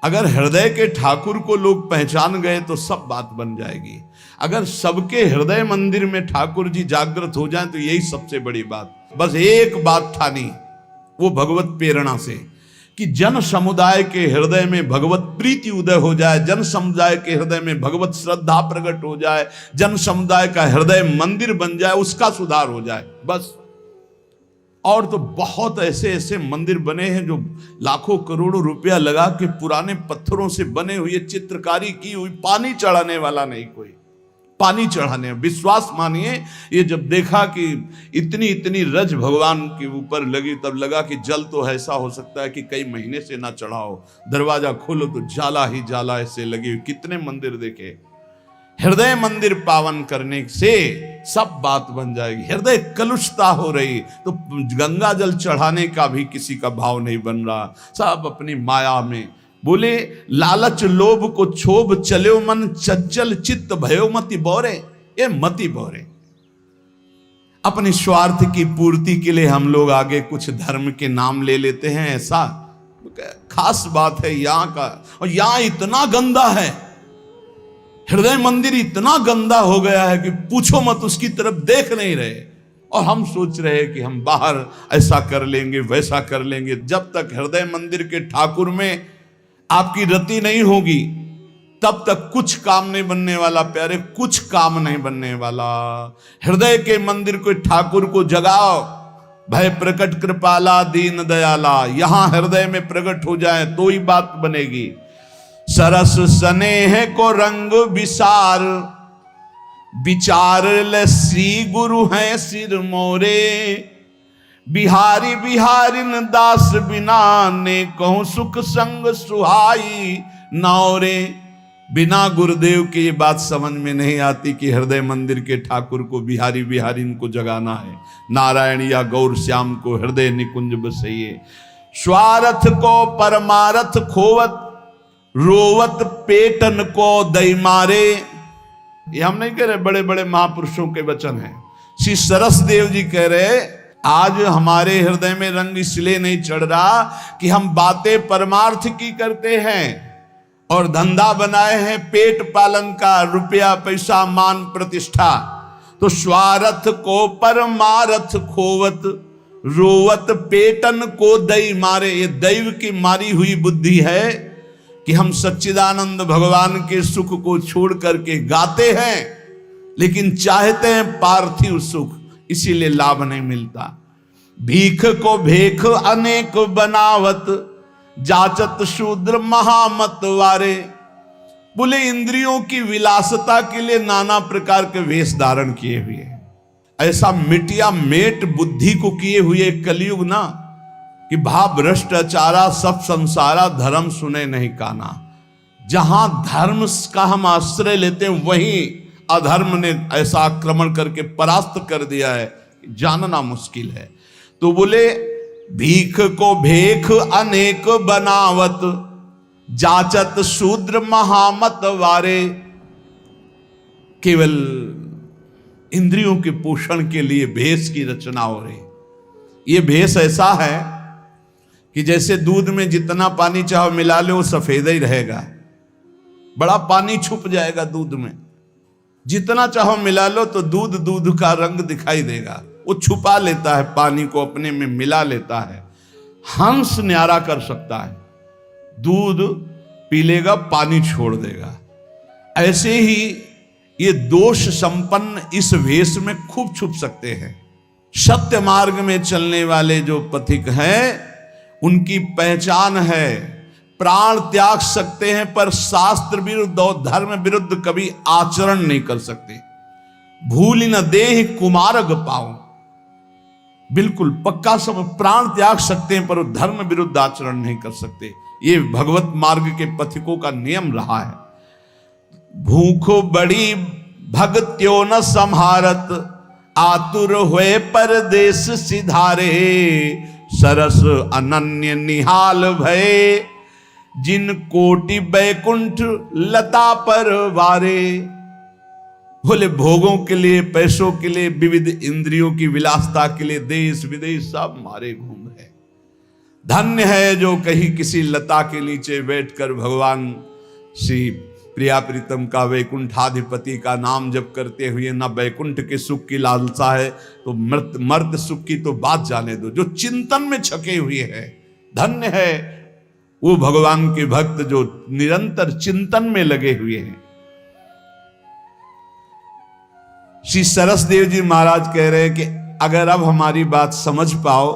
अगर हृदय के ठाकुर को लोग पहचान गए तो सब बात बन जाएगी। अगर सबके हृदय मंदिर में ठाकुर जी जागृत हो जाएं तो यही सबसे बड़ी बात। बस एक बात ठानी, वो भगवत प्रेरणा से, कि जन समुदाय के हृदय में भगवत प्रीति उदय हो जाए, जन समुदाय के हृदय में भगवत श्रद्धा प्रकट हो जाए, जन समुदाय का हृदय मंदिर बन जाए, उसका सुधार हो जाए, बस। और तो बहुत ऐसे ऐसे मंदिर बने हैं जो लाखों करोड़ों रुपया लगा के पुराने पत्थरों से बने हुए, चित्रकारी की हुई, पानी चढ़ाने वाला नहीं कोई, पानी चढ़ाने। विश्वास मानिए, ये जब देखा कि इतनी इतनी रज भगवान के ऊपर लगी, तब लगा कि जल तो ऐसा हो सकता है कि कई महीने से ना चढ़ाओ, दरवाजा खोलो तो जाला ही जाला ऐसे लगी। कितने मंदिर देखे। हृदय मंदिर पावन करने से सब बात बन जाएगी। हृदय कलुषता हो रही तो गंगा जल चढ़ाने का भी किसी का भाव नहीं बन रहा, सब अपनी माया में। बोले लालच लोभ को क्षोभ चल्यो मन, चंचल चित्त भयो मति बौरे। ये मति बौरे, अपने स्वार्थ की पूर्ति के लिए हम लोग आगे कुछ धर्म के नाम ले लेते हैं। ऐसा खास बात है यहाँ का, और यहाँ इतना गंदा है हृदय मंदिर इतना गंदा हो गया है कि पूछो मत, उसकी तरफ देख नहीं रहे। और हम सोच रहे हैं कि हम बाहर ऐसा कर लेंगे वैसा कर लेंगे। जब तक हृदय मंदिर के ठाकुर में आपकी रति नहीं होगी तब तक कुछ काम नहीं बनने वाला प्यारे, कुछ काम नहीं बनने वाला। हृदय के मंदिर को ठाकुर को जगाओ। भय प्रकट कृपाला दीन दयाला, यहां हृदय में प्रकट हो जाए तो ही बात बनेगी। सरस स्नेह को रंग विसार, विचार ले श्री गुरु हैं सिर मोरे। बिहारी बिहारिन दास बिना ने कहूं सुख संग सुहाई नौरे। बिना गुरुदेव के ये बात समझ में नहीं आती कि हृदय मंदिर के ठाकुर को बिहारी बिहारिन को जगाना है। नारायण या गौर श्याम को हृदय निकुंज बसइए। स्वार्थ को परमारथ खोवत, रोवत पेटन को दई मारे। ये हम नहीं कह रहे, बड़े बड़े महापुरुषों के वचन हैं। श्री सरस देव जी कह रहे, आज हमारे हृदय में रंग इसलिए नहीं चढ़ रहा कि हम बातें परमार्थ की करते हैं और धंधा बनाए हैं पेट पालन का, रुपया पैसा मान प्रतिष्ठा। तो स्वार्थ को परमारथ खोवत, रोवत पेटन को दई मारे। ये दैव की मारी हुई बुद्धि है कि हम सच्चिदानंद भगवान के सुख को छोड़ करके गाते हैं लेकिन चाहते हैं पार्थिव सुख, इसीलिए लाभ नहीं मिलता। भीख को भेख अनेक बनावत, जाचत शूद्र महामत वारे। बोले इंद्रियों की विलासता के लिए नाना प्रकार के वेश धारण किए हुए हैं। ऐसा मिटिया मेट बुद्धि को किए हुए कलयुग ना कि भाव भ्रष्टाचारा सब संसारा, धर्म सुने नहीं काना। जहां धर्म का हम आश्रय लेते हैं वहीं अधर्म ने ऐसा आक्रमण करके परास्त कर दिया है, जानना मुश्किल है। तो बोले भीख को भेख अनेक बनावत, जाचत शूद्र महामत वारे। केवल इंद्रियों के पोषण के लिए भेष की रचना हो रही। ये भेष ऐसा है कि जैसे दूध में जितना पानी चाहो मिला लो वो सफेद ही रहेगा, बड़ा पानी छुप जाएगा दूध में। जितना चाहो मिला लो तो दूध दूध का रंग दिखाई देगा, वो छुपा लेता है पानी को, अपने में मिला लेता है। हंस न्यारा कर सकता है, दूध पी लेगा पानी छोड़ देगा। ऐसे ही ये दोष संपन्न इस वेश में खूब छुप सकते हैं। सत्य मार्ग में चलने वाले जो पथिक हैं उनकी पहचान है, प्राण त्याग सकते हैं पर शास्त्र विरुद्ध और धर्म विरुद्ध कभी आचरण नहीं कर सकते। भूल न देह कुमारग पाओ, बिल्कुल पक्का सब प्राण त्याग सकते हैं पर धर्म विरुद्ध आचरण नहीं कर सकते। ये भगवत मार्ग के पथिकों का नियम रहा है। भूखो बड़ी भगत्यो न संहारत, आतुर हुए परदेश सिधारे। सरस अनन्य निहाल भय, जिन कोटि बैकुंठ लता पर वारे। बोले भोगों के लिए, पैसों के लिए, विविध इंद्रियों की विलासता के लिए देश विदेश सब मारे घूम रहे। धन्य है जो कहीं किसी लता के नीचे बैठकर भगवान श्री प्रिया प्रीतम का वैकुंठाधिपति का नाम जप करते हुए ना वैकुंठ के सुख की लालसा है तो मर्द सुख की तो बात जाने दो, जो चिंतन में छके हुए हैं। धन्य है वो भगवान के भक्त जो निरंतर चिंतन में लगे हुए हैं। श्री सरस देव जी महाराज कह रहे हैं कि अगर अब हमारी बात समझ पाओ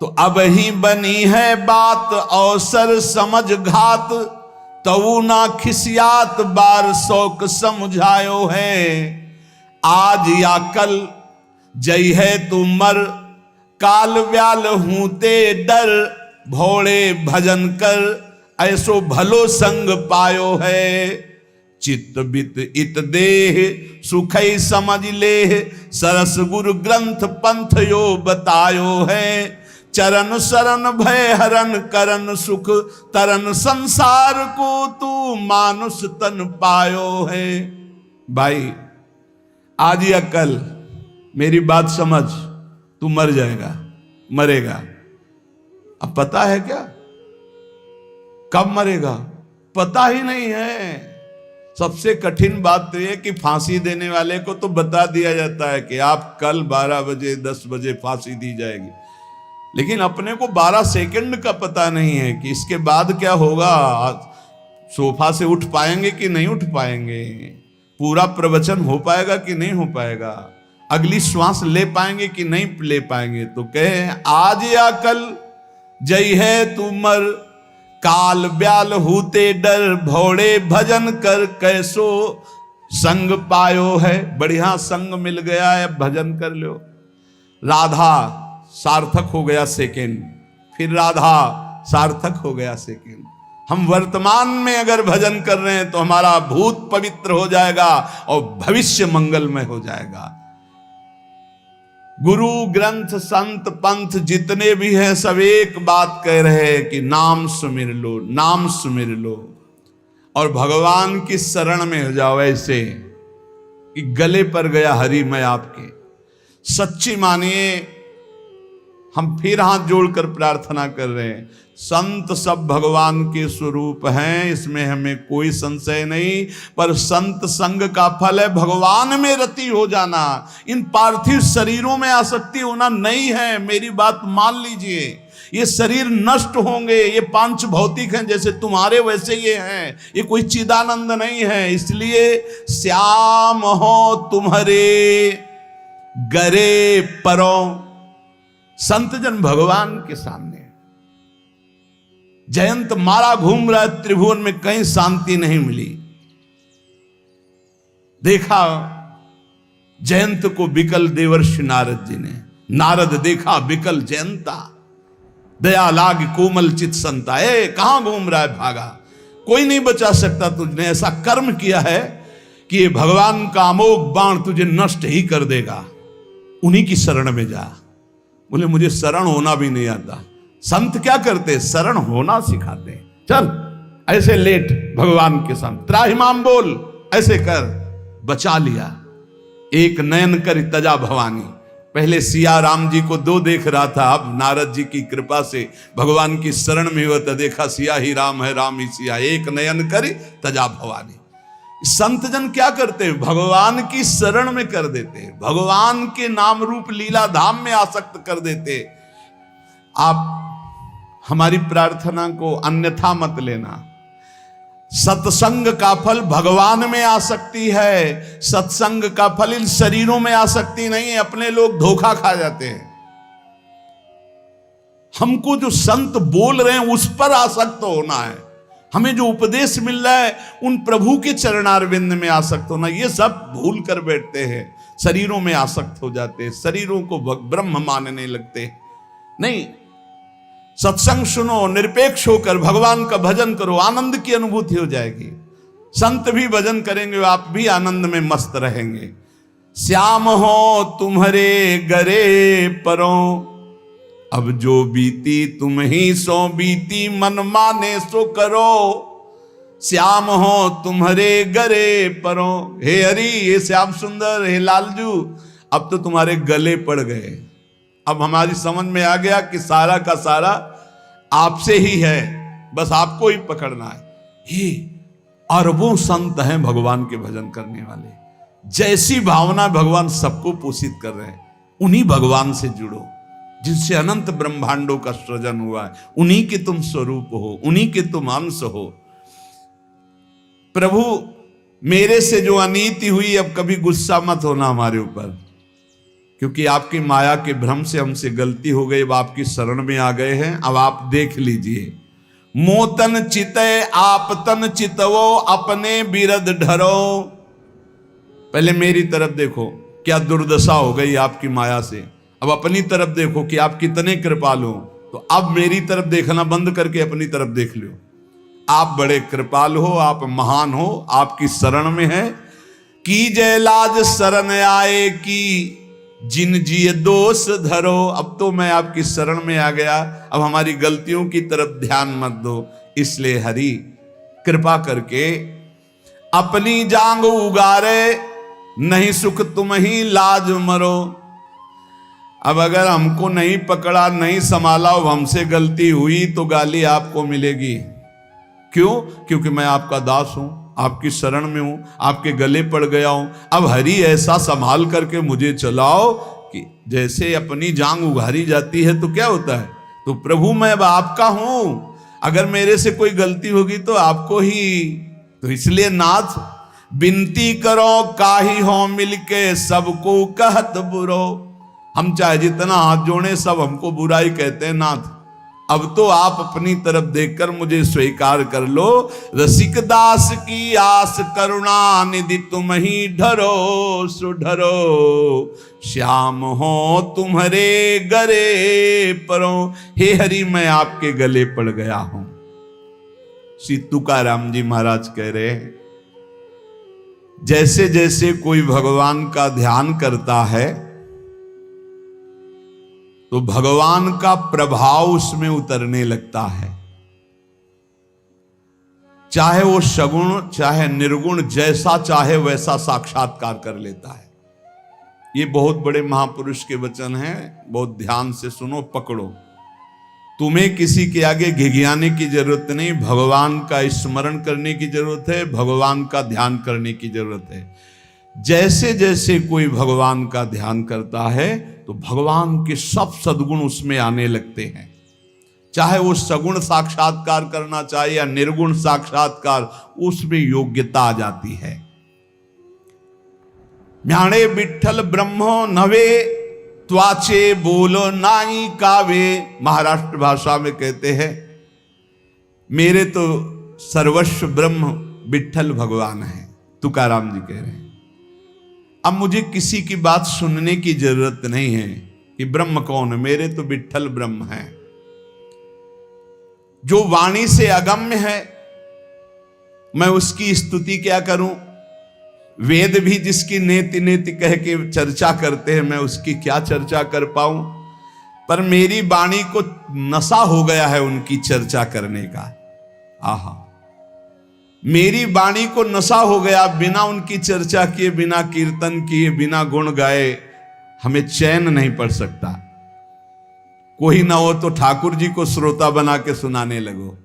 तो अब ही बनी है बात अवसर समझ घात। तऊ ना खिसियात बार शौक समझायो है। आज या कल जय है तू मर, काल व्याल हूं ते डर। भोले भजन कर ऐसो भलो संग पायो है। चित्त बित इत देह सुखई समझ ले। सरस गुरु ग्रंथ पंथ यो बतायो है। चरण शरण भय हरण करन सुख तरन संसार को तू मानुष तन पायो है। भाई आज या कल मेरी बात समझ, तू मर जाएगा, मरेगा। अब पता है क्या कब मरेगा? पता ही नहीं है। सबसे कठिन बात तो यह कि फांसी देने वाले को तो बता दिया जाता है कि आप कल 12 बजे 10 बजे फांसी दी जाएगी, लेकिन अपने को 12 सेकंड का पता नहीं है कि इसके बाद क्या होगा। सोफा से उठ पाएंगे कि नहीं उठ पाएंगे, पूरा प्रवचन हो पाएगा कि नहीं हो पाएगा, अगली श्वास ले पाएंगे कि नहीं ले पाएंगे। तो कहे आज या कल जय है तुमर, काल ब्याल होते डर, भौड़े भजन कर कैसो संग पायो है। बढ़िया संग मिल गया है, भजन कर लो। राधा सार्थक हो गया सेकेंड, फिर राधा सार्थक हो गया सेकेंड। हम वर्तमान में अगर भजन कर रहे हैं तो हमारा भूत पवित्र हो जाएगा और भविष्य मंगलमय हो जाएगा। गुरु ग्रंथ संत पंथ जितने भी हैं सब एक बात कह रहे हैं कि नाम सुमिर लो, नाम सुमिर लो और भगवान की शरण में हो जाओ। ऐसे कि गले पर गया हरि मैं आपके। सच्ची मानिए, हम फिर हाथ जोड़कर प्रार्थना कर रहे हैं। संत सब भगवान के स्वरूप हैं, इसमें हमें कोई संशय नहीं, पर संत संग का फल है भगवान में रति हो जाना। इन पार्थिव शरीरों में आसक्ति होना नहीं है, मेरी बात मान लीजिए। ये शरीर नष्ट होंगे, ये पांच भौतिक हैं, जैसे तुम्हारे वैसे ये हैं, ये कोई चिदानंद नहीं है। इसलिए श्याम हो तुम्हारे गरे परो। संत जन भगवान के सामने जयंत मारा घूम रहा है त्रिभुवन में, कहीं शांति नहीं मिली। देखा जयंत को बिकल देवर्षि नारद जी ने, नारद देखा बिकल जयंता, दया लाग कोमल चित संता। कहां घूम रहा है, भागा, कोई नहीं बचा सकता। तुझने ऐसा कर्म किया है कि ये भगवान का अमोघ बाण तुझे नष्ट ही कर देगा। उन्हीं की शरण में जा। बोले मुझे शरण होना भी नहीं आता। संत क्या करते, शरण होना सिखाते। चल ऐसे लेट भगवान के सामने, त्राहिमाम बोल, ऐसे कर, बचा लिया। एक नयन कर तजा भवानी। पहले सिया राम जी को दो देख रहा था, अब नारद जी की कृपा से भगवान की शरण में हुआ तो देखा सिया ही राम है, राम ही सिया। एक नयन कर तजा भवानी। संत जन क्या करते हैं, भगवान की शरण में कर देते, भगवान के नाम रूप लीला धाम में आसक्त कर देते। आप हमारी प्रार्थना को अन्यथा मत लेना। सत्संग का फल भगवान में आसक्ति है, सत्संग का फल इन शरीरों में आसक्ति नहीं है। अपने लोग धोखा खा जाते हैं। हमको जो संत बोल रहे हैं उस पर आसक्त होना है। हमें जो उपदेश मिल रहा है उन प्रभु के चरणारविंद में आसक्त होना। ये सब भूल कर बैठते हैं, शरीरों में आसक्त हो जाते हैं, शरीरों को ब्रह्म मानने लगते। नहीं, सत्संग सुनो, निरपेक्ष होकर भगवान का भजन करो, आनंद की अनुभूति हो जाएगी। संत भी भजन करेंगे, आप भी आनंद में मस्त रहेंगे। श्याम हो तुम्हारे गरे परो, अब जो बीती तुम ही सो बीती, मन माने सो करो। श्याम हो तुम्हारे गरे परो। हे हरि, हे श्याम सुंदर, हे लालजू, अब तो तुम्हारे गले पड़ गए। अब हमारी समझ में आ गया कि सारा का सारा आपसे ही है, बस आपको ही पकड़ना है। ये अरबों संत हैं भगवान के भजन करने वाले। जैसी भावना भगवान सबको पोषित कर रहे हैं, उन्हीं भगवान से जुड़ो जिनसे अनंत ब्रह्मांडों का सृजन हुआ है। उन्हीं के तुम स्वरूप हो, उन्हीं के तुम अंश हो। प्रभु मेरे से जो अनीति हुई, अब कभी गुस्सा मत होना हमारे ऊपर, क्योंकि आपकी माया के भ्रम से हमसे गलती हो गई। अब आपकी शरण में आ गए हैं, अब आप देख लीजिए। मोतन चितय आप तन चितवो, अपने बिरद ढरो। पहले मेरी तरफ देखो, क्या दुर्दशा हो गई आपकी माया से। अब अपनी तरफ देखो कि आप कितने कृपालु हो। तो अब मेरी तरफ देखना बंद करके अपनी तरफ देख लो। आप बड़े कृपालु हो, आप महान हो, आपकी शरण में है। की जय लाज शरण आए की, जिन जिए दोष धरो। अब तो मैं आपकी शरण में आ गया, अब हमारी गलतियों की तरफ ध्यान मत दो। इसलिए हरि कृपा करके अपनी जांग उगारे, नहीं सुख तुम ही लाज मरो। अब अगर हमको नहीं पकड़ा, नहीं संभाला, हमसे गलती हुई तो गाली आपको मिलेगी। क्यों? क्योंकि मैं आपका दास हूं। आपकी शरण में हूं, आपके गले पड़ गया हूं। अब हरि ऐसा संभाल करके मुझे चलाओ कि जैसे अपनी जांग उघारी जाती है तो क्या होता है, तो प्रभु मैं अब आपका हूं, अगर मेरे से कोई गलती होगी तो आपको ही। तो इसलिए नाथ विनती करो काहि हो मिलके सबको कहत बुरो। हम चाहे जितना हाथ जोड़े सब हमको बुराई कहते हैं नाथ, अब तो आप अपनी तरफ देखकर मुझे स्वीकार कर लो। रसिक दास की आस करुणा निधि तुम ही ढरो सुढरो, श्याम हो तुम्हारे गरे परो। हे हरि मैं आपके गले पड़ गया हूं। श्री तुकाराम जी महाराज कह रहे हैं, जैसे जैसे कोई भगवान का ध्यान करता है तो भगवान का प्रभाव उसमें उतरने लगता है, चाहे वो सगुण चाहे निर्गुण, जैसा चाहे वैसा साक्षात्कार कर लेता है। ये बहुत बड़े महापुरुष के वचन हैं, बहुत ध्यान से सुनो, पकड़ो। तुम्हें किसी के आगे घिघियाने की जरूरत नहीं, भगवान का स्मरण करने की जरूरत है, भगवान का ध्यान करने की जरूरत है। जैसे जैसे कोई भगवान का ध्यान करता है तो भगवान के सब सद्गुण उसमें आने लगते हैं, चाहे वो सगुण साक्षात्कार करना चाहे या निर्गुण साक्षात्कार, उसमें योग्यता आ जाती है। म्याणे विठ्ठल ब्रह्मो नवे त्वाचे बोलो नाई कावे। महाराष्ट्र भाषा में कहते हैं मेरे तो सर्वस्व ब्रह्म विठ्ठल भगवान है, तुकाराम जी कह रहे हैं। अब मुझे किसी की बात सुनने की जरूरत नहीं है कि ब्रह्म कौन है, मेरे तो विठ्ठल ब्रह्म है। जो वाणी से अगम्य है मैं उसकी स्तुति क्या करूं, वेद भी जिसकी नेति नेति कह के चर्चा करते हैं मैं उसकी क्या चर्चा कर पाऊं। पर मेरी वाणी को नशा हो गया है उनकी चर्चा करने का। आहा, मेरी वाणी को नशा हो गया, बिना उनकी चर्चा किए, बिना कीर्तन किए, बिना गुण गाए हमें चैन नहीं पड़ सकता। कोई ना हो तो ठाकुर जी को श्रोता बना के सुनाने लगो,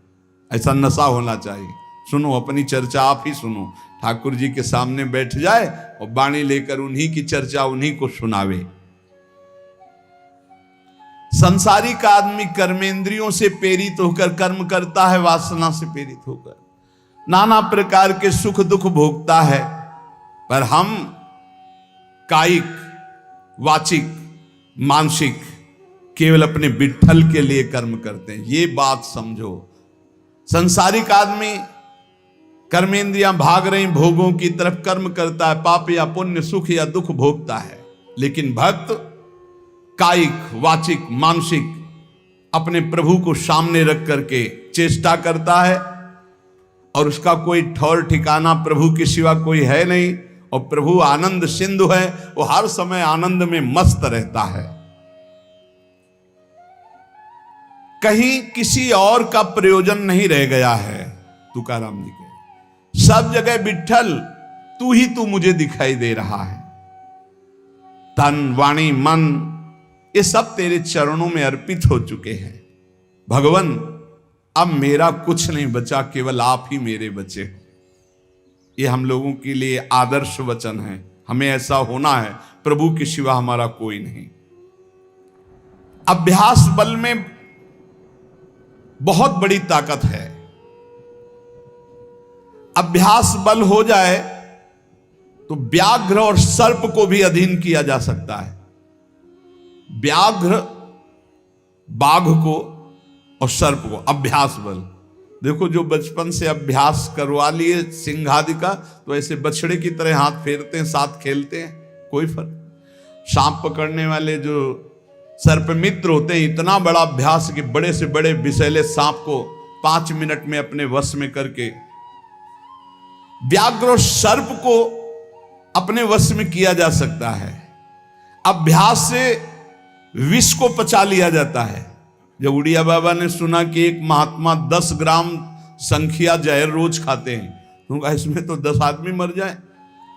ऐसा नशा होना चाहिए। सुनो, अपनी चर्चा आप ही सुनो, ठाकुर जी के सामने बैठ जाए और वाणी लेकर उन्हीं की चर्चा उन्हीं को सुनावे। संसारिक आदमी कर्मेंद्रियों से प्रेरित होकर कर्म करता है, वासना से प्रेरित होकर नाना प्रकार के सुख दुख भोगता है, पर हम कायिक वाचिक मानसिक केवल अपने विठ्ठल के लिए कर्म करते हैं। ये बात समझो। संसारिक आदमी कर्मेंद्रियां भाग रही भोगों की तरफ, कर्म करता है, पाप या पुण्य, सुख या दुख भोगता है। लेकिन भक्त कायिक वाचिक मानसिक अपने प्रभु को सामने रख करके चेष्टा करता है और उसका कोई ठौर ठिकाना प्रभु के सिवा कोई है नहीं। और प्रभु आनंद सिंधु है, वो हर समय आनंद में मस्त रहता है। कहीं किसी और का प्रयोजन नहीं रह गया है। तुकाराम जी के सब जगह विठ्ठल तू ही तू मुझे दिखाई दे रहा है। तन वाणी मन ये सब तेरे चरणों में अर्पित हो चुके हैं। भगवान अब मेरा कुछ नहीं बचा, केवल आप ही मेरे बचे हो। ये हम लोगों के लिए आदर्श वचन है। हमें ऐसा होना है, प्रभु के सिवा हमारा कोई नहीं। अभ्यास बल में बहुत बड़ी ताकत है। अभ्यास बल हो जाए तो व्याघ्र और सर्प को भी अधीन किया जा सकता है। व्याघ्र बाघ को और सर्प को अभ्यास बल। देखो, जो बचपन से अभ्यास करवा लिए सिंह आदि का, तो ऐसे बछड़े की तरह हाथ फेरते हैं, साथ खेलते हैं, कोई फर्क। सांप पकड़ने वाले जो सर्प मित्र होते हैं, इतना बड़ा अभ्यास कि बड़े से बड़े विषैले सांप को 5 मिनट में अपने वश में करके, व्याघ्र और सर्प को अपने वश में किया जा सकता है। अभ्यास से विष को पचा लिया जाता है। जब उड़िया बाबा ने सुना कि एक महात्मा 10 ग्राम संख्या जहर रोज खाते हैं, तो कहा इसमें तो 10 आदमी मर जाए,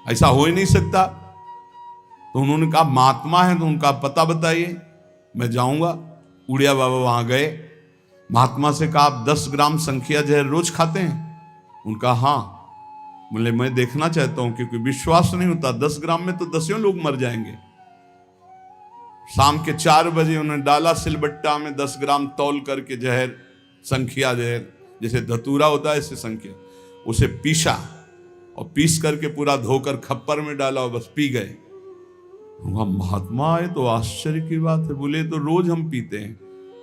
ऐसा हो ही नहीं सकता। तो उन्होंने कहा महात्मा है तो उनका पता बताइए, मैं जाऊंगा। उड़िया बाबा वहां गए, महात्मा से कहा आप 10 ग्राम संख्या जहर रोज खाते हैं? उनका हाँ। बोले मैं देखना चाहता हूं, क्योंकि विश्वास नहीं होता, 10 ग्राम में तो 10 लोग मर जाएंगे। शाम के 4 बजे उन्होंने डाला सिलबट्टा में 10 ग्राम तौल करके जहर, संख्या जहर, जैसे धतूरा होता है ऐसे संख्या, उसे पीसा और पीस करके पूरा धोकर खप्पर में डाला और बस पी गए। महात्मा आए तो आश्चर्य की बात है, बोले तो रोज हम पीते हैं।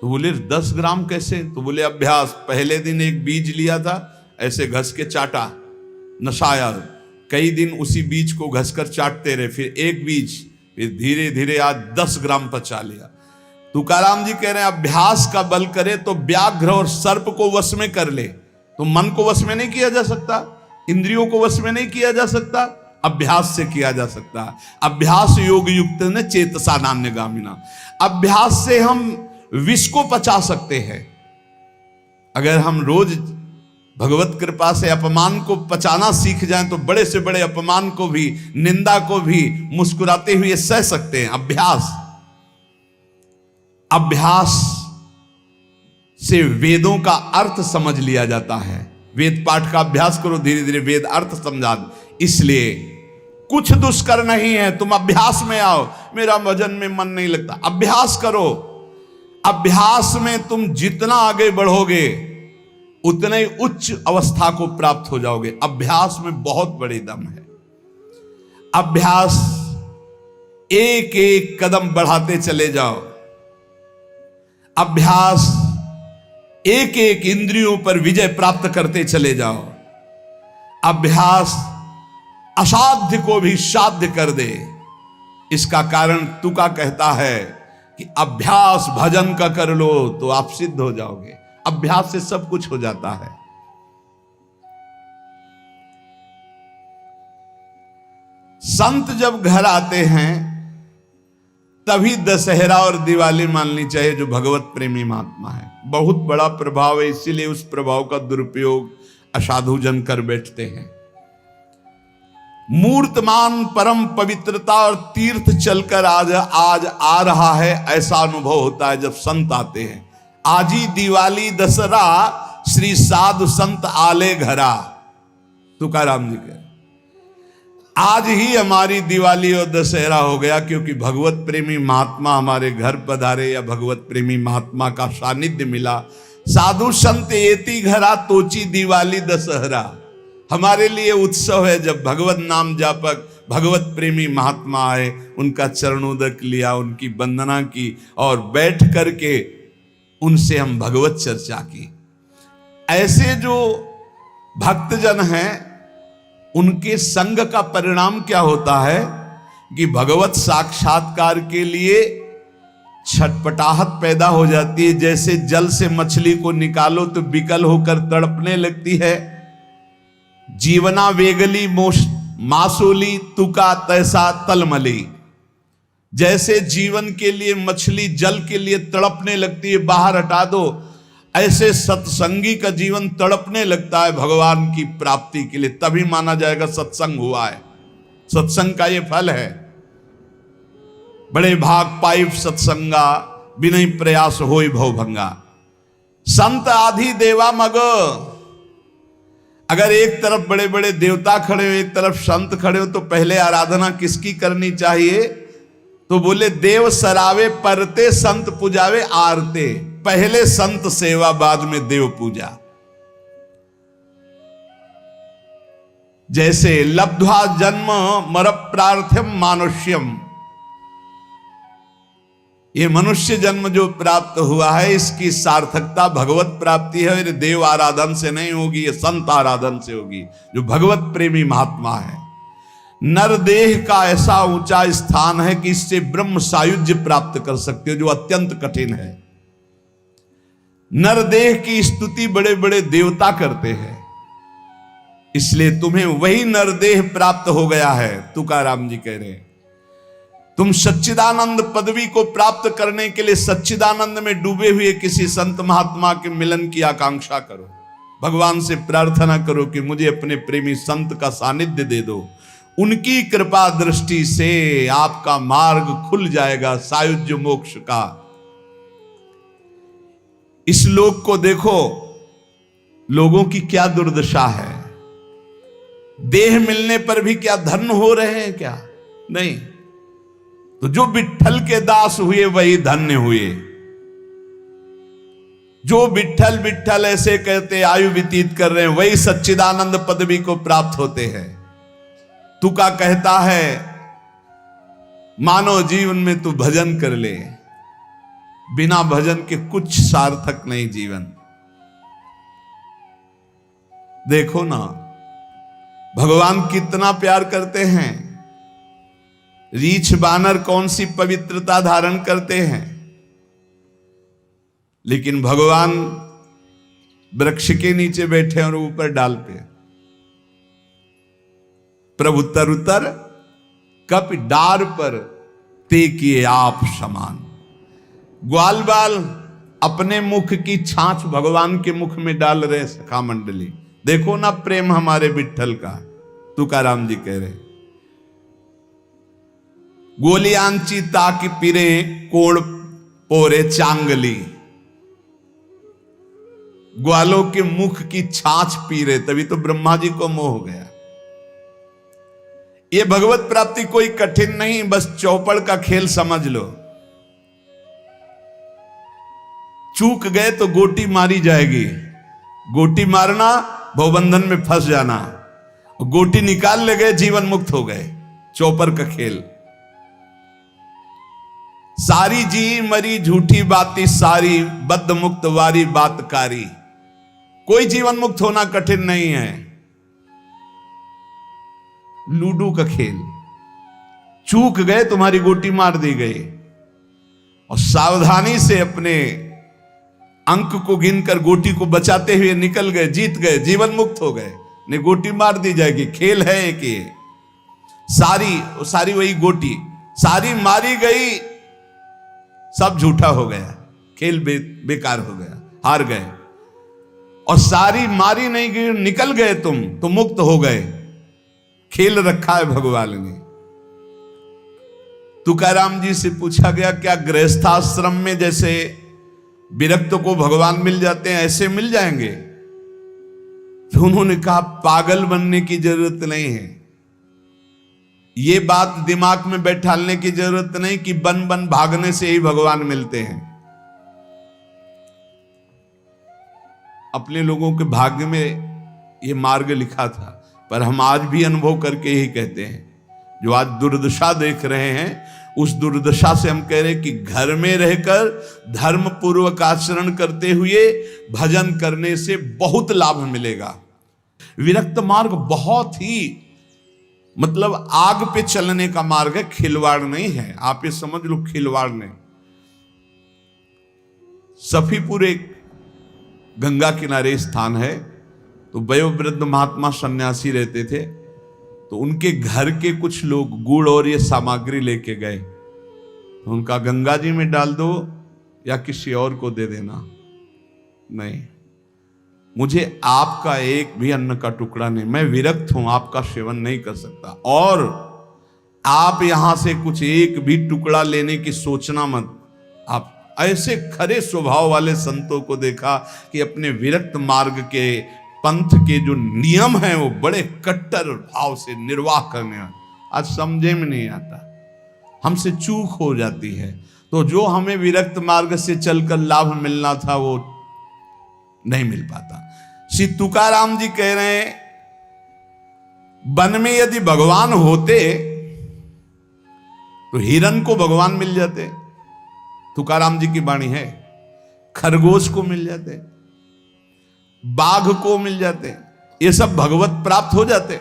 तो बोले 10 ग्राम कैसे? तो बोले अभ्यास, पहले दिन एक बीज लिया था, ऐसे घस के चाटा, नशाया, कई दिन उसी बीज को घसकर चाटते रहे, फिर एक बीज, फिर धीरे धीरे आज 10 ग्राम पचा लिया। तुकाराम जी कह रहे हैं अभ्यास का बल करे तो व्याघ्र और सर्प को वश में कर ले। तो मन को वश में नहीं किया जा सकता, इंद्रियों को वश में नहीं किया जा सकता, अभ्यास से किया जा सकता है। अभ्यास योग युक्त ने चेतसा नान्य गामिना, अभ्यास से हम विष को पचा सकते हैं। अगर हम रोज भगवत कृपा से अपमान को पचाना सीख जाएं तो बड़े से बड़े अपमान को भी, निंदा को भी मुस्कुराते हुए सह सकते हैं। अभ्यास से वेदों का अर्थ समझ लिया जाता है। वेद पाठ का अभ्यास करो, धीरे धीरे वेद अर्थ समझा। इसलिए कुछ दुष्कर नहीं है, तुम अभ्यास में आओ। मेरा भजन में मन नहीं लगता, अभ्यास करो। अभ्यास में तुम जितना आगे बढ़ोगे उतने ही उच्च अवस्था को प्राप्त हो जाओगे। अभ्यास में बहुत बड़ी दम है। अभ्यास, एक एक कदम बढ़ाते चले जाओ। अभ्यास, एक एक इंद्रियों पर विजय प्राप्त करते चले जाओ। अभ्यास असाध्य को भी साध्य कर दे। इसका कारण तुका कहता है कि अभ्यास भजन का कर लो तो आप सिद्ध हो जाओगे। अभ्यास से सब कुछ हो जाता है। संत जब घर आते हैं तभी दशहरा और दिवाली माननी चाहिए, जो भगवत प्रेमी महात्मा है। बहुत बड़ा प्रभाव है, इसीलिए उस प्रभाव का दुरुपयोग असाधु जन कर बैठते हैं। मूर्तमान परम पवित्रता और तीर्थ चलकर आज आ रहा है, ऐसा अनुभव होता है जब संत आते हैं। आज ही दिवाली दशहरा श्री साधु संत आले घरा, तुकाराम जी कह, आज ही हमारी दिवाली और दशहरा हो गया, क्योंकि भगवत प्रेमी महात्मा हमारे घर पधारे या भगवत प्रेमी महात्मा का सानिध्य मिला। साधु संत एति घरा तोची दिवाली दशहरा। हमारे लिए उत्सव है जब भगवत नाम जापक भगवत प्रेमी महात्मा आए, उनका चरणोदक लिया, उनकी वंदना की और बैठ करके उनसे हम भगवत चर्चा की। ऐसे जो भक्तजन हैं उनके संग का परिणाम क्या होता है कि भगवत साक्षात्कार के लिए छटपटाहट पैदा हो जाती है। जैसे जल से मछली को निकालो तो विकल होकर तड़पने लगती है। जीवना वेगली मासूली तुका तैसा तलमली। जैसे जीवन के लिए मछली जल के लिए तड़पने लगती है, बाहर हटा दो, ऐसे सत्संगी का जीवन तड़पने लगता है भगवान की प्राप्ति के लिए। तभी माना जाएगा सत्संग हुआ है। सत्संग का ये फल है। बड़े भाग पाइप सत्संगा, बिनय प्रयास होई भवभंगा। संत आधि देवा मग। अगर एक तरफ बड़े बड़े देवता खड़े हो, एक तरफ संत खड़े हो, तो पहले आराधना किसकी करनी चाहिए? तो बोले देव सरावे परते संत पूजावे आरते। पहले संत सेवा, बाद में देव पूजा। जैसे लब्ध्वा जन्म मर प्रार्थ्यम मानुष्यम, ये मनुष्य जन्म जो प्राप्त हुआ है इसकी सार्थकता भगवत प्राप्ति है। ये देव आराधन से नहीं होगी, ये संत आराधन से होगी, जो भगवत प्रेमी महात्मा है। नरदेह का ऐसा ऊंचा स्थान है कि इससे ब्रह्म सायुज्य प्राप्त कर सकते हो, जो अत्यंत कठिन है। नरदेह की स्तुति बड़े बड़े देवता करते हैं, इसलिए तुम्हें वही नरदेह प्राप्त हो गया है। तुकाराम जी कह रहे हैं तुम सच्चिदानंद पदवी को प्राप्त करने के लिए सच्चिदानंद में डूबे हुए किसी संत महात्मा के मिलन की आकांक्षा करो। भगवान से प्रार्थना करो कि मुझे अपने प्रेमी संत का सानिध्य दे दो। उनकी कृपा दृष्टि से आपका मार्ग खुल जाएगा सायुज्य मोक्ष का। इस लोक को देखो, लोगों की क्या दुर्दशा है। देह मिलने पर भी क्या धन्य हो रहे हैं क्या? नहीं। तो जो विट्ठल के दास हुए वही धन्य हुए। जो विट्ठल विट्ठल ऐसे कहते आयु व्यतीत कर रहे हैं वही सच्चिदानंद पदवी को प्राप्त होते हैं। तुका कहता है मानव जीवन में तू भजन कर ले, बिना भजन के कुछ सार्थक नहीं जीवन। देखो ना भगवान कितना प्यार करते हैं। रीछ बानर कौन सी पवित्रता धारण करते हैं, लेकिन भगवान वृक्ष के नीचे बैठे और ऊपर डाल पे। प्रभु तरुतर कप डार पर ते किए आप समान। ग्वाल बाल अपने मुख की छाछ भगवान के मुख में डाल रहे सखा मंडली। देखो ना प्रेम हमारे विट्ठल का। तुकाराम जी कह रहे गोलियांची ताक पिरे कोड़ पोरे चांगली। ग्वालों के मुख की छाछ पी रहे, तभी तो ब्रह्मा जी को मोह हो गया। ये भगवत प्राप्ति कोई कठिन नहीं, बस चौपड़ का खेल समझ लो। चूक गए तो गोटी मारी जाएगी। गोटी मारना भवबंधन में फंस जाना, गोटी निकाल ले गए जीवन मुक्त हो गए। चौपर का खेल। सारी जी मरी झूठी बाती सारी, बद्ध मुक्त वारी बातकारी। कोई जीवन मुक्त होना कठिन नहीं है। लूडो का खेल। चूक गए तुम्हारी गोटी मार दी गई, और सावधानी से अपने अंक को गिनकर गोटी को बचाते हुए निकल गए, जीत गए, जीवन मुक्त हो गए। ने गोटी मार दी जाएगी, खेल है एक ये। सारी वही गोटी, सारी मारी गई, सब झूठा हो गया, खेल बेकार हो गया, हार गए। और सारी मारी नहीं गई, निकल गए तुम तो मुक्त हो गए। खेल रखा है भगवान ने। तुकाराम जी से पूछा गया क्या गृहस्थाश्रम में जैसे विरक्त को भगवान मिल जाते हैं ऐसे मिल जाएंगे? तो उन्होंने कहा पागल बनने की जरूरत नहीं है। ये बात दिमाग में बैठालने की जरूरत नहीं कि बन बन भागने से ही भगवान मिलते हैं। अपने लोगों के भाग्य में ये मार्ग लिखा था, पर हम आज भी अनुभव करके यही कहते हैं। जो आज दुर्दशा देख रहे हैं उस दुर्दशा से हम कह रहे हैं कि घर में रहकर धर्म पूर्वक आचरण करते हुए भजन करने से बहुत लाभ मिलेगा। विरक्त मार्ग बहुत ही मतलब आग पे चलने का मार्ग है, खिलवाड़ नहीं है। आप ये समझ लो, खिलवाड़ नहीं। सफीपुर एक गंगा किनारे स्थान है, तो वयोवृद्ध महात्मा सन्यासी रहते थे। तो उनके घर के कुछ लोग गुड़ और ये सामग्री लेके गए, तो उनका गंगा जी में डाल दो या किसी और को दे देना। नहीं, मुझे आपका एक भी अन्न का टुकड़ा नहीं, मैं विरक्त हूं, आपका सेवन नहीं कर सकता। और आप यहां से कुछ एक भी टुकड़ा लेने की सोचना मत। आप ऐसे खरे स्वभाव वाले संतों को देखा कि अपने विरक्त मार्ग के पंथ के जो नियम हैं वो बड़े कट्टर भाव से निर्वाह करने वाले। आज समझे में नहीं आता, हमसे चूक हो जाती है। तो जो हमें विरक्त मार्ग से चलकर लाभ मिलना था वो नहीं मिल पाता। श्री तुकाराम जी कह रहे हैं वन में यदि भगवान होते तो हिरण को भगवान मिल जाते। तुकाराम जी की वाणी है। खरगोश को मिल जाते, बाघ को मिल जाते, ये सब भगवत प्राप्त हो जाते।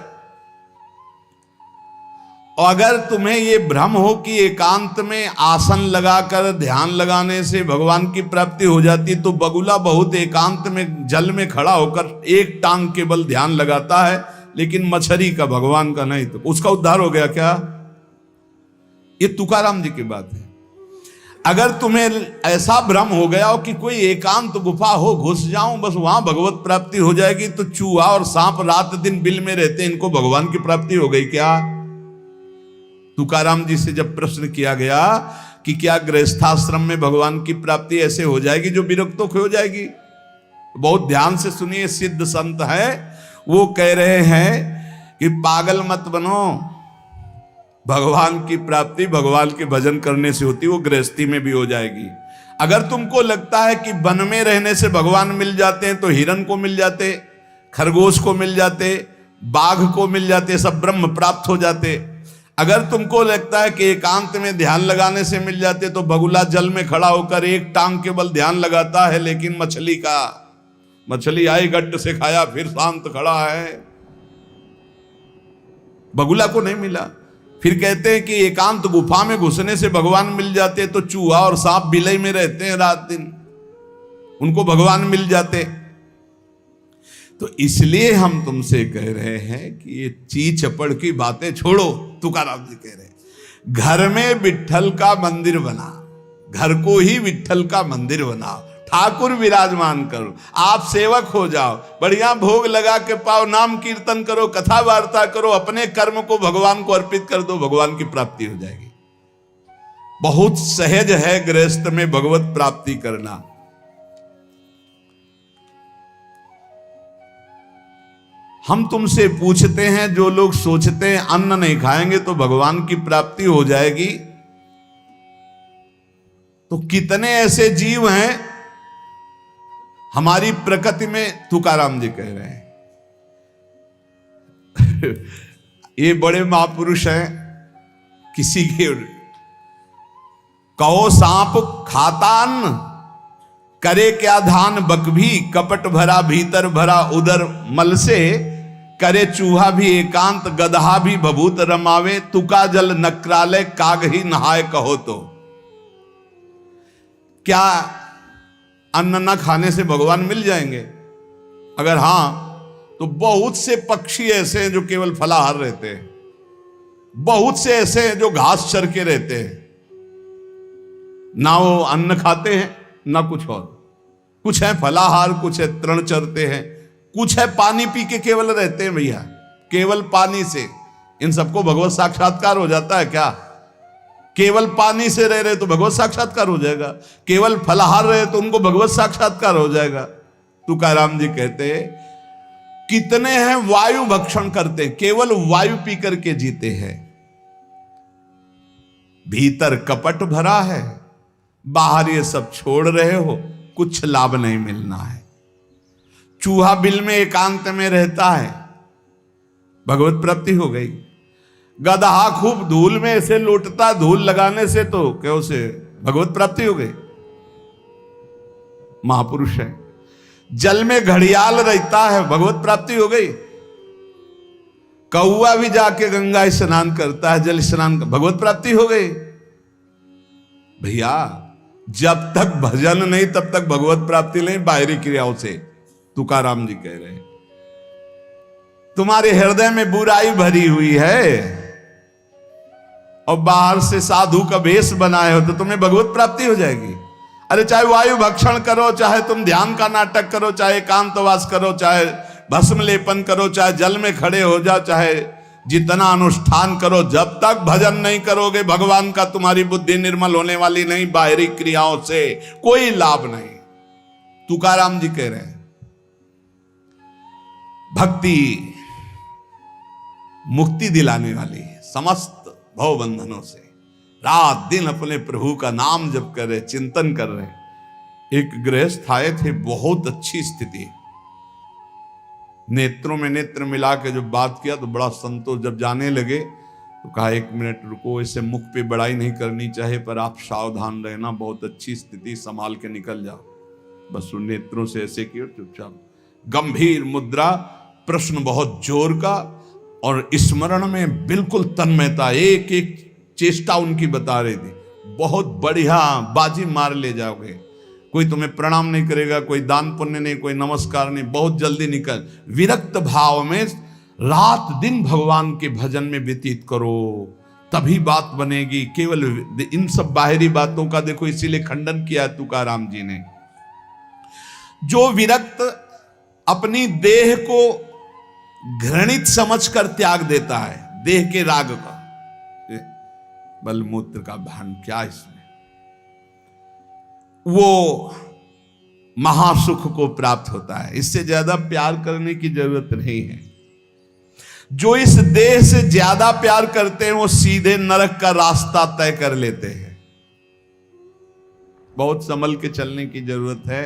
और अगर तुम्हें ये भ्रम हो कि एकांत में आसन लगाकर ध्यान लगाने से भगवान की प्राप्ति हो जाती, तो बगुला बहुत एकांत में जल में खड़ा होकर एक टांग के बल ध्यान लगाता है, लेकिन मछली का भगवान का नहीं, तो उसका उद्धार हो गया क्या? ये तुकाराम जी की बात है। अगर तुम्हें ऐसा भ्रम हो गया हो कि कोई एकांत गुफा हो, घुस जाऊं बस वहां भगवत प्राप्ति हो जाएगी, तो चूहा और सांप रात दिन बिल में रहते, इनको भगवान की प्राप्ति हो गई क्या? तुकाराम जी से जब प्रश्न किया गया कि क्या गृहस्थाश्रम में भगवान की प्राप्ति ऐसे हो जाएगी जो विरक्तों को हो जाएगी? बहुत ध्यान से सुनिए, सिद्ध संत है, वो कह रहे हैं कि पागल मत बनो, भगवान की प्राप्ति भगवान के भजन करने से होती, वो गृहस्थी में भी हो जाएगी। अगर तुमको लगता है कि वन में रहने से भगवान मिल जाते हैं तो हिरण को मिल जाते, खरगोश को मिल जाते, बाघ को मिल जाते, सब ब्रह्म प्राप्त हो जाते। अगर तुमको लगता है कि एकांत में ध्यान लगाने से मिल जाते तो बगुला जल में खड़ा होकर एक टांग के बल ध्यान लगाता है, लेकिन मछली आई गट्ट से खाया फिर शांत खड़ा है, बगुला को नहीं मिला। फिर कहते हैं कि एकांत गुफा में घुसने से भगवान मिल जाते, तो चूहा और सांप बिलई में रहते हैं रात दिन, उनको भगवान मिल जाते। तो इसलिए हम तुमसे कह रहे हैं कि ये ची चपड़ की बातें छोड़ो। तुकाराम जी कह रहे हैं घर में विट्ठल का मंदिर बना, घर को ही विट्ठल का मंदिर बनाओ, ठाकुर विराजमान करो, आप सेवक हो जाओ, बढ़िया भोग लगा के पाओ, नाम कीर्तन करो, कथा वार्ता करो, अपने कर्म को भगवान को अर्पित कर दो, भगवान की प्राप्ति हो जाएगी। बहुत सहज है गृहस्थ में भगवत प्राप्ति करना। हम तुमसे पूछते हैं, जो लोग सोचते हैं अन्न नहीं खाएंगे तो भगवान की प्राप्ति हो जाएगी, तो कितने ऐसे जीव हैं हमारी प्रकृति में। तुकाराम जी कह रहे हैं ये बड़े महापुरुष हैं, किसी के कहो सांप खाता अन्न, करे क्या धान बक भी, कपट भरा भीतर भरा उदर मल से, करे चूहा भी एकांत गदहा भी भभूत रमावे, तुका जल नक्रालय काग ही नहाय कहो। तो क्या अन्न न खाने से भगवान मिल जाएंगे? अगर हां तो बहुत से पक्षी ऐसे हैं जो केवल फलाहार रहते हैं, बहुत से ऐसे हैं जो घास चर के रहते हैं, ना वो अन्न खाते हैं ना कुछ और। कुछ है फलाहार, कुछ है तृण चरते हैं, कुछ है पानी पी के केवल रहते हैं भैया, केवल पानी से। इन सबको भगवत साक्षात्कार हो जाता है क्या? केवल पानी से रह रहे तो भगवत साक्षात्कार हो जाएगा, केवल फलाहार रहे तो उनको भगवत साक्षात्कार हो जाएगा। तुकाराम जी कहते हैं कितने हैं वायु भक्षण करते हैं, केवल वायु पी करके जीते हैं, भीतर कपट भरा है, बाहर ये सब छोड़ रहे हो, कुछ लाभ नहीं मिलना है। चूहा बिल में एकांत में रहता है, भगवत प्राप्ति हो गई। गदहा खूब धूल में ऐसे लौटता, धूल लगाने से तो क्या उसे भगवत प्राप्ति हो गई, महापुरुष है। जल में घड़ियाल रहता है, भगवत प्राप्ति हो गई। कौआ भी जाके गंगा स्नान करता है, जल स्नान, भगवत प्राप्ति हो गई। भैया जब तक भजन नहीं तब तक भगवत प्राप्ति नहीं, बाहरी क्रियाओं से। तुकाराम जी कह रहे हैं तुम्हारे हृदय में बुराई भरी हुई है और बाहर से साधु का वेश बनाए हो तो तुम्हें भगवत प्राप्ति हो जाएगी। अरे चाहे वायु भक्षण करो, चाहे तुम ध्यान का नाटक करो, चाहे एकांतवास करो, चाहे भस्म लेपन करो, चाहे जल में खड़े हो जाओ, चाहे जितना अनुष्ठान करो, जब तक भजन नहीं करोगे भगवान का तुम्हारी बुद्धि निर्मल होने वाली नहीं, बाहरी क्रियाओं से कोई लाभ नहीं। तुकाराम जी कह रहे हैं भक्ति मुक्ति दिलाने वाली है समस्त भव बंधनों से। रात दिन अपने प्रभु का नाम जप कर रहे, चिंतन कर रहे। एक गृहस्थ आए थे, बहुत अच्छी स्थिति, नेत्रों में नेत्र मिला के जब बात किया तो बड़ा संतोष। जब जाने लगे तो कहा 1 मिनट रुको, इसे मुख पे बड़ाई नहीं करनी चाहिए, पर आप सावधान रहना, बहुत अच्छी स्थिति, संभाल के निकल जाओ। बस उन नेत्रों से ऐसे किया, चुपचाप गंभीर मुद्रा, प्रश्न बहुत जोर का, और स्मरण में बिल्कुल तन्मयता, एक एक चेष्टा उनकी बता रही थी। बहुत बढ़िया, बाजी मार ले जाओगे, कोई तुम्हें प्रणाम नहीं करेगा, कोई दान पुण्य नहीं, कोई नमस्कार नहीं, बहुत जल्दी निकल। विरक्त भाव में रात दिन भगवान के भजन में व्यतीत करो, तभी बात बनेगी। केवल इन सब बाहरी बातों का देखो, इसीलिए खंडन किया है तुकाराम जी ने। जो विरक्त अपनी देह को घृणित समझकर त्याग देता है, देह के राग का, बल मूत्र का भान क्या इसमें, वो महासुख को प्राप्त होता है। इससे ज्यादा प्यार करने की जरूरत नहीं है। जो इस देह से ज्यादा प्यार करते हैं वो सीधे नरक का रास्ता तय कर लेते हैं। बहुत संभल के चलने की जरूरत है।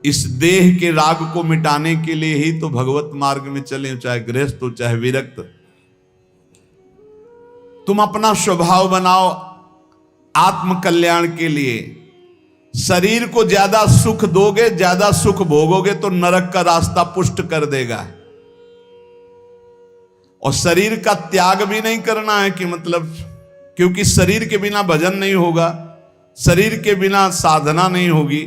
इस देह के राग को मिटाने के लिए ही तो भगवत मार्ग में चले, चाहे गृहस्थ हो चाहे विरक्त। तुम अपना स्वभाव बनाओ आत्म कल्याण के लिए। शरीर को ज्यादा सुख दोगे, ज्यादा सुख भोगोगे तो नरक का रास्ता पुष्ट कर देगा। और शरीर का त्याग भी नहीं करना है कि मतलब, क्योंकि शरीर के बिना भजन नहीं होगा, शरीर के बिना साधना नहीं होगी।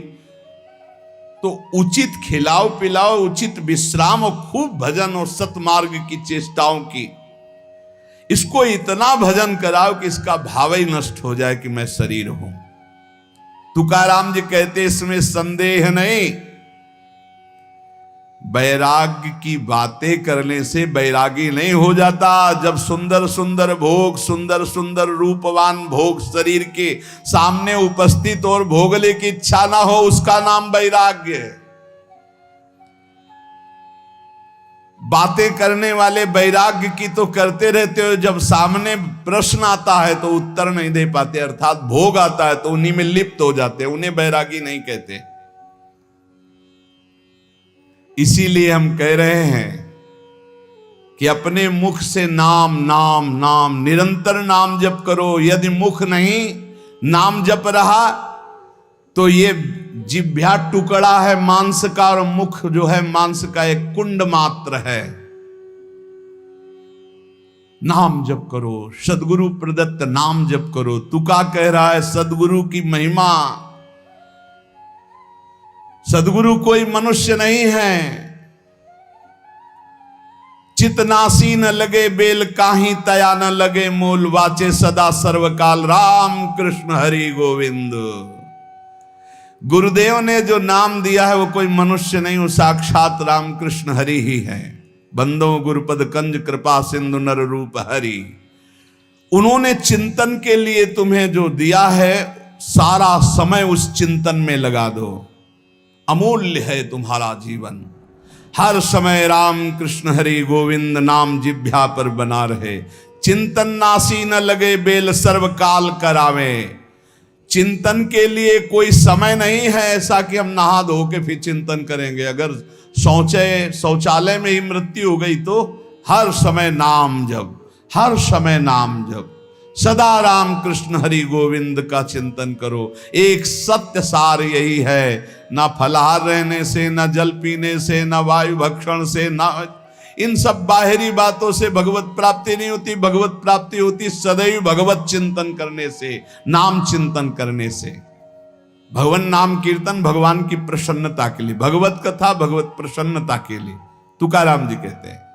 तो उचित खिलाओ पिलाओ, उचित विश्राम और खूब भजन और सतमार्ग की चेष्टाओं की। इसको इतना भजन कराओ कि इसका भाव ही नष्ट हो जाए कि मैं शरीर हूं। तुकाराम जी कहते इसमें संदेह नहीं। वैराग्य की बातें करने से वैरागी नहीं हो जाता। जब सुंदर सुंदर भोग, सुंदर सुंदर रूपवान भोग शरीर के सामने उपस्थित और भोगने की इच्छा ना हो, उसका नाम वैराग्य है। बातें करने वाले वैराग्य की तो करते रहते हो, जब सामने प्रश्न आता है तो उत्तर नहीं दे पाते, अर्थात भोग आता है तो उन्हीं में लिप्त हो जाते, उन्हें वैरागी नहीं कहते। इसीलिए हम कह रहे हैं कि अपने मुख से नाम नाम नाम, निरंतर नाम जप करो। यदि मुख नहीं नाम जप रहा तो ये जिह्वा टुकड़ा है मांस का, और मुख जो है मांस का एक कुंड मात्र है। नाम जप करो, सदगुरु प्रदत्त नाम जप करो। तुका कह रहा है सदगुरु की महिमा। सदगुरु कोई मनुष्य नहीं है। चितनासी न लगे बेल काहीं, तया न लगे मूल, वाचे सदा सर्वकाल राम कृष्ण हरि गोविंद। गुरुदेव ने जो नाम दिया है वो कोई मनुष्य नहीं, वो साक्षात राम कृष्ण हरि ही है। बंदो गुरुपद कंज कृपा सिंधु नर रूप हरि। उन्होंने चिंतन के लिए तुम्हें जो दिया है, सारा समय उस चिंतन में लगा दो। अमूल्य है तुम्हारा जीवन। हर समय राम कृष्ण हरि गोविंद नाम जिह्वा पर बना रहे। चिंतन नासी न लगे बेल, सर्वकाल करावे। चिंतन के लिए कोई समय नहीं है ऐसा कि हम नहा धो के फिर चिंतन करेंगे। अगर शौचालय में ही मृत्यु हो गई तो हर समय नाम जप, हर समय नाम जप। सदा राम कृष्ण हरि गोविंद का चिंतन करो। एक सत्य सार यही है, ना फलाहार रहने से, ना जल पीने से, ना वायु भक्षण से, ना इन सब बाहरी बातों से भगवत प्राप्ति नहीं होती। भगवत प्राप्ति होती सदैव भगवत चिंतन करने से, नाम चिंतन करने से। भगवान नाम कीर्तन भगवान की प्रसन्नता के लिए, भगवत कथा भगवत प्रसन्नता के लिए। तुकाराम जी कहते हैं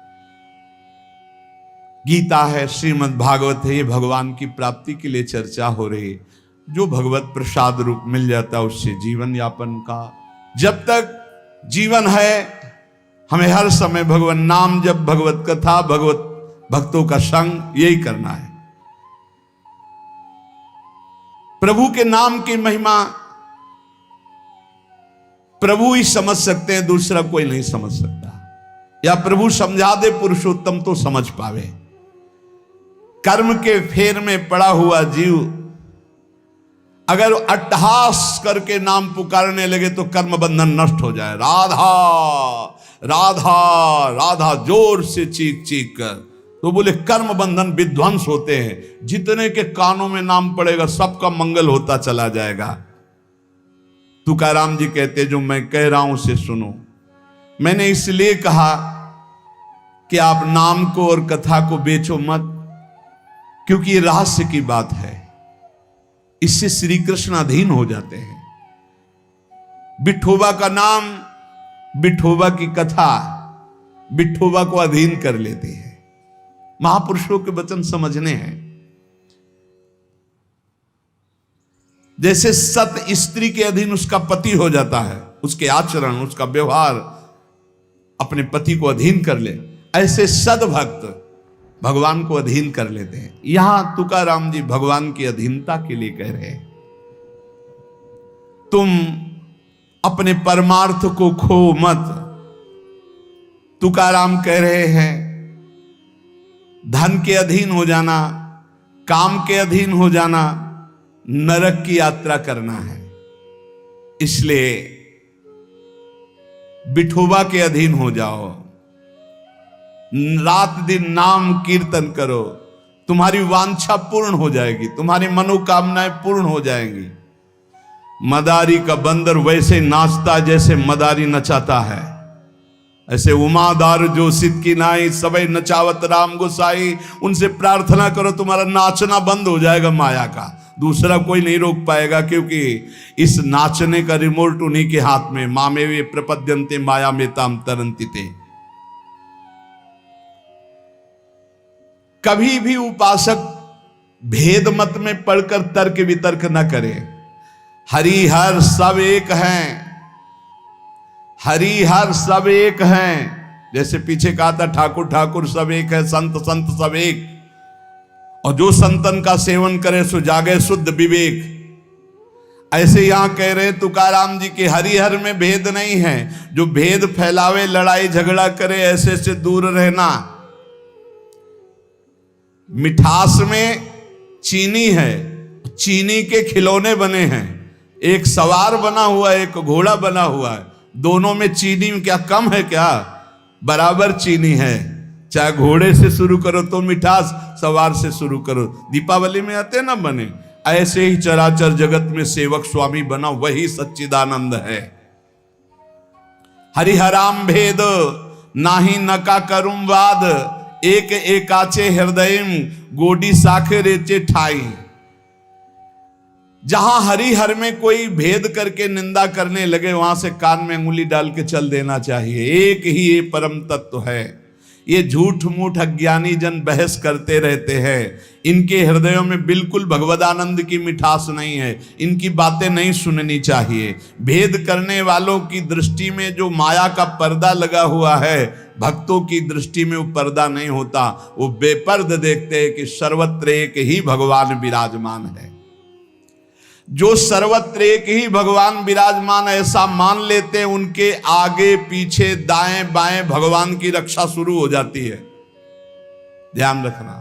गीता है, श्रीमद् भागवत है, ये भगवान की प्राप्ति के लिए चर्चा हो रही है। जो भगवत प्रसाद रूप मिल जाता है उससे जीवन यापन का। जब तक जीवन है हमें हर समय भगवान नाम जप, भगवत कथा, भगवत भक्तों का संग, यही करना है। प्रभु के नाम की महिमा प्रभु ही समझ सकते हैं, दूसरा कोई नहीं समझ सकता। या प्रभु समझा दे पुरुषोत्तम तो समझ पावे। कर्म के फेर में पड़ा हुआ जीव अगर अट्टहास करके नाम पुकारने लगे तो कर्म बंधन नष्ट हो जाए। राधा राधा राधा जोर से चीख चीख कर, तो बोले कर्म बंधन विध्वंस होते हैं। जितने के कानों में नाम पड़ेगा सबका मंगल होता चला जाएगा। तुकाराम जी कहते जो मैं कह रहा हूं उसे सुनो। मैंने इसलिए कहा कि आप नाम को और कथा को बेचो मत, क्योंकि ये रहस्य की बात है। इससे श्री कृष्ण अधीन हो जाते हैं। विठोबा का नाम, विठोबा की कथा विठोबा को अधीन कर लेते हैं। महापुरुषों के वचन समझने हैं। जैसे सत स्त्री के अधीन उसका पति हो जाता है, उसके आचरण, उसका व्यवहार अपने पति को अधीन कर ले, ऐसे सद्भक्त भगवान को अधीन कर लेते हैं। यहां तुकाराम जी भगवान की अधीनता के लिए कह रहे हैं। तुम अपने परमार्थ को खो मत। तुकाराम कह रहे हैं धन के अधीन हो जाना, काम के अधीन हो जाना, नरक की यात्रा करना है। इसलिए विठोबा के अधीन हो जाओ, रात दिन नाम कीर्तन करो, तुम्हारी वांछा पूर्ण हो जाएगी, तुम्हारी मनोकामनाएं पूर्ण हो जाएंगी। मदारी का बंदर वैसे नाचता जैसे मदारी नचाता है, ऐसे उमादार जो सिद्ध की नाई सबे नचावत राम गोसाई। उनसे प्रार्थना करो, तुम्हारा नाचना बंद हो जाएगा माया का, दूसरा कोई नहीं रोक पाएगा, क्योंकि इस नाचने का रिमोट उन्हीं के हाथ में। मामे वे प्रपद्यन्ते माया में ताम तरंती थे। कभी भी उपासक भेद मत में पढ़कर तर्क वितर्क न करे। हरि हर सब एक हैं, हरि हर सब एक हैं। जैसे पीछे कहा था ठाकुर ठाकुर सब एक है, संत संत सब एक। और जो संतन का सेवन करे सो जागे शुद्ध विवेक। ऐसे यहां कह रहे तुकाराम जी के हरिहर में भेद नहीं है। जो भेद फैलावे, लड़ाई झगड़ा करे, ऐसे से दूर रहना। मिठास में चीनी है, चीनी के खिलौने बने हैं। एक सवार बना हुआ है, एक घोड़ा बना हुआ है। दोनों में चीनी क्या कम है क्या? बराबर चीनी है। चाहे घोड़े से शुरू करो तो मिठास, सवार से शुरू करो। दीपावली में आते ना बने, ऐसे ही चराचर जगत में सेवक स्वामी बना, वही सच्चिदानंद है। हरिहराम भेद नाही नका करुम वाद, एक एकाचे हृदयम गोडी साखे रेचे ठाई। जहां हरिहर में कोई भेद करके निंदा करने लगे, वहां से कान में अंगुली डाल के चल देना चाहिए। एक ही ये परम तत्व है। ये झूठ मूठ अज्ञानी जन बहस करते रहते हैं। इनके हृदयों में बिल्कुल भगवदानंद की मिठास नहीं है। इनकी बातें नहीं सुननी चाहिए। भेद करने वालों की दृष्टि में जो माया का पर्दा लगा हुआ है, भक्तों की दृष्टि में वो पर्दा नहीं होता। वो बेपर्द देखते हैं कि सर्वत्र एक ही भगवान विराजमान है। जो सर्वत्र एक ही भगवान विराजमान ऐसा मान लेते हैं, उनके आगे पीछे दाएं बाएं भगवान की रक्षा शुरू हो जाती है। ध्यान रखना।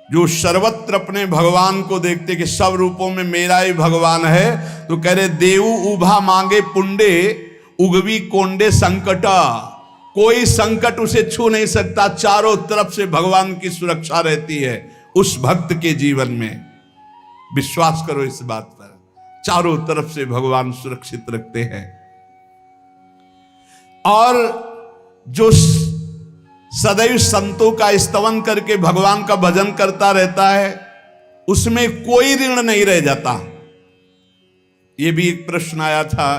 जो सर्वत्र अपने भगवान को देखते कि सब रूपों में मेरा ही भगवान है, तो कह रहे देवु उभा मांगे पुंडे उगवी कोंडे संकटा। कोई संकट उसे छू नहीं सकता। चारों तरफ से भगवान की सुरक्षा रहती है उस भक्त के जीवन में। विश्वास करो इस बात पर, चारों तरफ से भगवान सुरक्षित रखते हैं। और जो सदैव संतों का स्तवन करके भगवान का भजन करता रहता है, उसमें कोई ऋण नहीं रह जाता। यह भी एक प्रश्न आया था,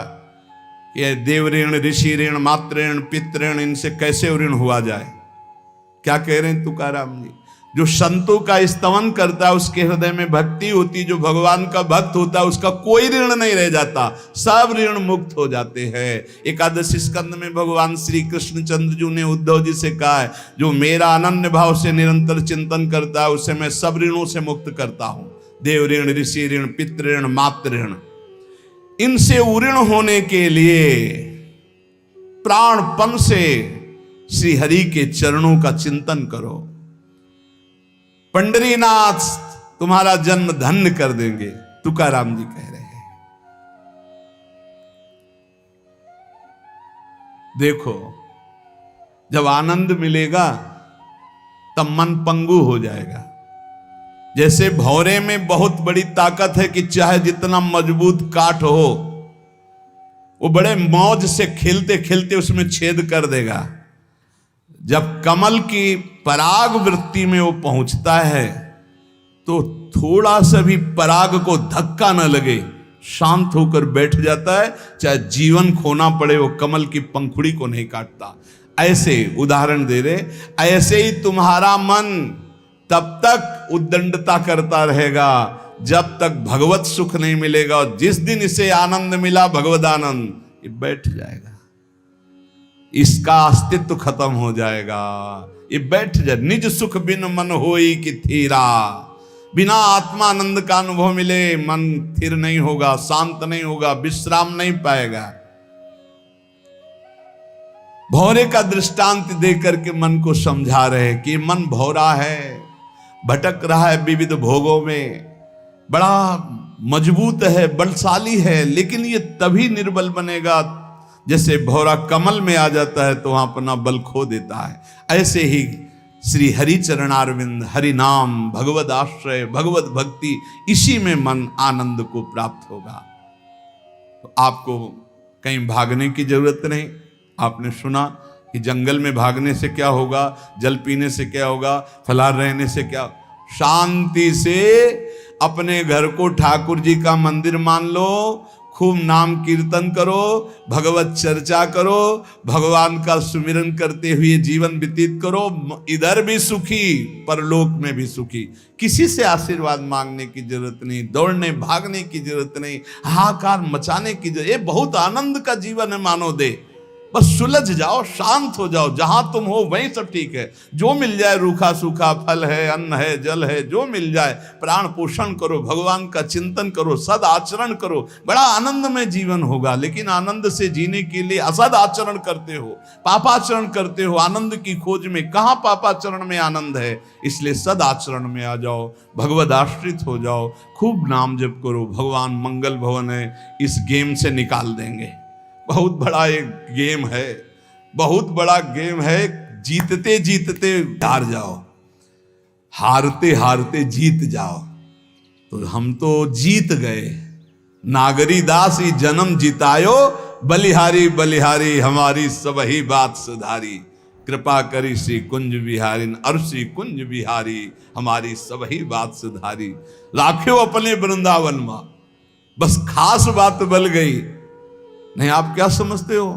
यह देव ऋण, ऋषि ऋण, मातृ ऋण, पितृ ऋण, इनसे कैसे ऋण हुआ जाए? क्या कह रहे हैं तुकाराम जी? जो संतों का स्तवन करता है, उसके हृदय में भक्ति होती, जो भगवान का भक्त होता है, उसका कोई ऋण नहीं रह जाता। सब ऋण मुक्त हो जाते हैं। एकादशी स्कंद में भगवान श्री कृष्ण चंद्र जी ने उद्धव जी से कहा है, जो मेरा अनन्य भाव से निरंतर चिंतन करता है, उसे मैं सब ऋणों से मुक्त करता हूं। देव ऋण, ऋषि ऋण, पितृ ऋण, मातृ ऋण, इनसे उऋण होने के लिए प्राणपन से श्री हरि के चरणों का चिंतन करो। पंडरीनाथ तुम्हारा जन्म धन्य कर देंगे, तुकाराम जी कह रहे हैं। देखो, जब आनंद मिलेगा तब मन पंगु हो जाएगा। जैसे भौरे में बहुत बड़ी ताकत है कि चाहे जितना मजबूत काठ हो, वो बड़े मौज से खेलते खेलते उसमें छेद कर देगा। जब कमल की पराग वृत्ति में वो पहुंचता है, तो थोड़ा सा भी पराग को धक्का न लगे, शांत होकर बैठ जाता है। चाहे जीवन खोना पड़े, वो कमल की पंखुड़ी को नहीं काटता। ऐसे उदाहरण दे रहे, ऐसे ही तुम्हारा मन तब तक उद्दंडता करता रहेगा जब तक भगवत सुख नहीं मिलेगा। और जिस दिन इसे आनंद मिला, भगवदानंद, ये बैठ जाएगा, इसका अस्तित्व खत्म हो जाएगा। ये बैठ जाए। निज सुख बिन मन होई कि थीरा। बिना आत्मानंद का अनुभव मिले मन स्थिर नहीं होगा, शांत नहीं होगा, विश्राम नहीं पाएगा। भौरे का दृष्टांत देकर के मन को समझा रहे हैं कि मन भौरा है, भटक रहा है विविध भोगों में, बड़ा मजबूत है, बलशाली है, लेकिन ये तभी निर्बल बनेगा जैसे भौरा कमल में आ जाता है तो वहां अपना बल खो देता है। ऐसे ही श्री हरि चरणारविंद, हरि नाम, भगवद आश्रय, भगवत भक्ति, इसी में मन आनंद को प्राप्त होगा। तो आपको कहीं भागने की जरूरत नहीं। आपने सुना कि जंगल में भागने से क्या होगा, जल पीने से क्या होगा, फलाहार रहने से क्या। शांति से अपने घर को ठाकुर जी का मंदिर मान लो, खूब नाम कीर्तन करो, भगवत चर्चा करो, भगवान का सुमिरन करते हुए जीवन व्यतीत करो। इधर भी सुखी, परलोक में भी सुखी। किसी से आशीर्वाद मांगने की जरूरत नहीं, दौड़ने भागने की जरूरत नहीं, हाहाकार मचाने की जरूरत। ये बहुत आनंद का जीवन है मानो दे। बस सुलझ जाओ, शांत हो जाओ, जहां तुम हो वहीं सब ठीक है। जो मिल जाए, रूखा सूखा फल है, अन्न है, जल है, जो मिल जाए, प्राण पोषण करो, भगवान का चिंतन करो, सद आचरण करो, बड़ा आनंदमय जीवन होगा। लेकिन आनंद से जीने के लिए असद आचरण करते हो, पापाचरण करते हो, आनंद की खोज में। कहाँ पापाचरण में आनंद है? इसलिए सद आचरण में आ जाओ, भगवद आश्रित हो जाओ, खूब नाम जप करो। भगवान मंगल भवन है, इस गेम से निकाल देंगे। बहुत बड़ा एक गेम है, बहुत बड़ा गेम है। जीतते जीतते हार जाओ, हारते हारते जीत जाओ। तो हम तो जीत गए। नागरी दास ही जन्म जितायो, बलिहारी बलिहारी हमारी सबही बात सुधारी। कृपा करी श्री कुंज बिहारी, और श्री कुंज बिहारी हमारी सबही बात सुधारी। राख्यो अपने वृंदावन मां, बस खास बात बल गई। नहीं, आप क्या समझते हो?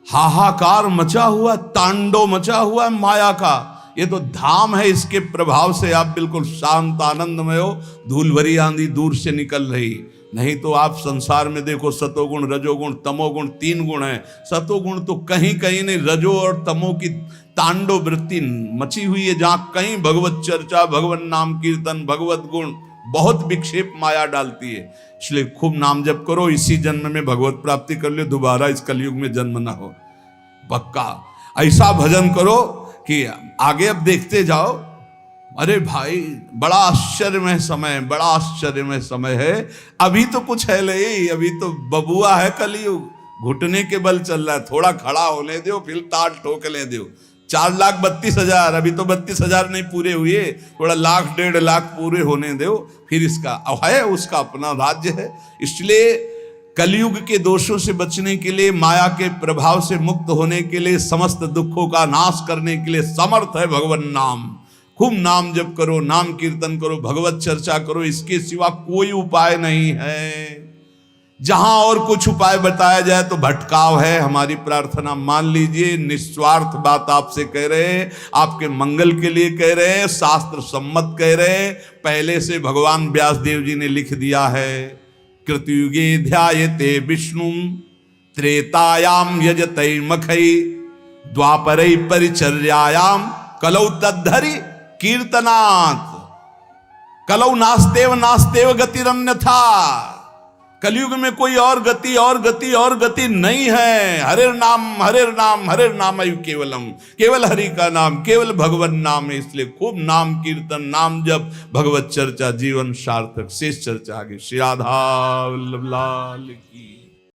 हाहाकार मचा हुआ, तांडव मचा हुआ माया का। ये तो धाम है, इसके प्रभाव से आप बिल्कुल शांत आनंदमय हो। धूल भरी आंधी दूर से निकल रही। नहीं तो आप संसार में देखो, सतोगुण, रजोगुण, तमोगुण, 3 गुण है। सतोगुण तो कहीं कहीं नहीं, रजो और तमो की तांडव वृत्ति मची हुई है। जहां कहीं भगवत चर्चा, भगवत नाम कीर्तन, भगवत गुण, बहुत विक्षेप माया डालती है। इसलिए खूब नाम जप करो, इसी जन्म में भगवत प्राप्ति कर लो, दोबारा इस कलयुग में जन्म ना हो। पक्का ऐसा भजन करो कि आगे अब देखते जाओ। अरे भाई, बड़ा आश्चर्यमय समय, बड़ा आश्चर्यमय समय है। अभी तो कुछ है नहीं, अभी तो बबुआ है कलयुग। घुटने के बल चल रहा है, थोड़ा खड़ा होने दो, फिर ताल ठोकने दो। 4,32,000, अभी तो 32,000 नहीं पूरे हुए, थोड़ा 1,00,000 1.5 लाख पूरे होने दो, फिर इसका है, उसका अपना राज्य है। इसलिए कलयुग के दोषों से बचने के लिए, माया के प्रभाव से मुक्त होने के लिए, समस्त दुखों का नाश करने के लिए समर्थ है भगवान नाम। खूब नाम जप करो, नाम कीर्तन करो, भगवत चर्चा करो, इसके सिवा कोई उपाय नहीं है। जहां और कुछ उपाय बताया जाए तो भटकाव है। हमारी प्रार्थना मान लीजिए, निस्वार्थ बात आपसे कह रहे हैं, आपके मंगल के लिए कह रहे हैं, शास्त्र सम्मत कह रहे हैं। पहले से भगवान व्यास देव जी ने लिख दिया है, कृतयुगे ध्यायते विष्णु, त्रेतायाम यजते मखई, द्वापरै परिचर्यायाम, कलौ तद्धरि कीर्तनात्। कलौ नास्तेव नास्तेव गतिरन्यथा। कलयुग में कोई और गति और गति और गति नहीं है। हरे नाम हरे नाम हरे नाम केवलम, केवल हरि का नाम, केवल भगवान नाम है। इसलिए खूब नाम कीर्तन, नाम जप, भगवत चर्चा, जीवन सार्थक। शेष चर्चा आगे। श्री राधा वल्लभ लाल की।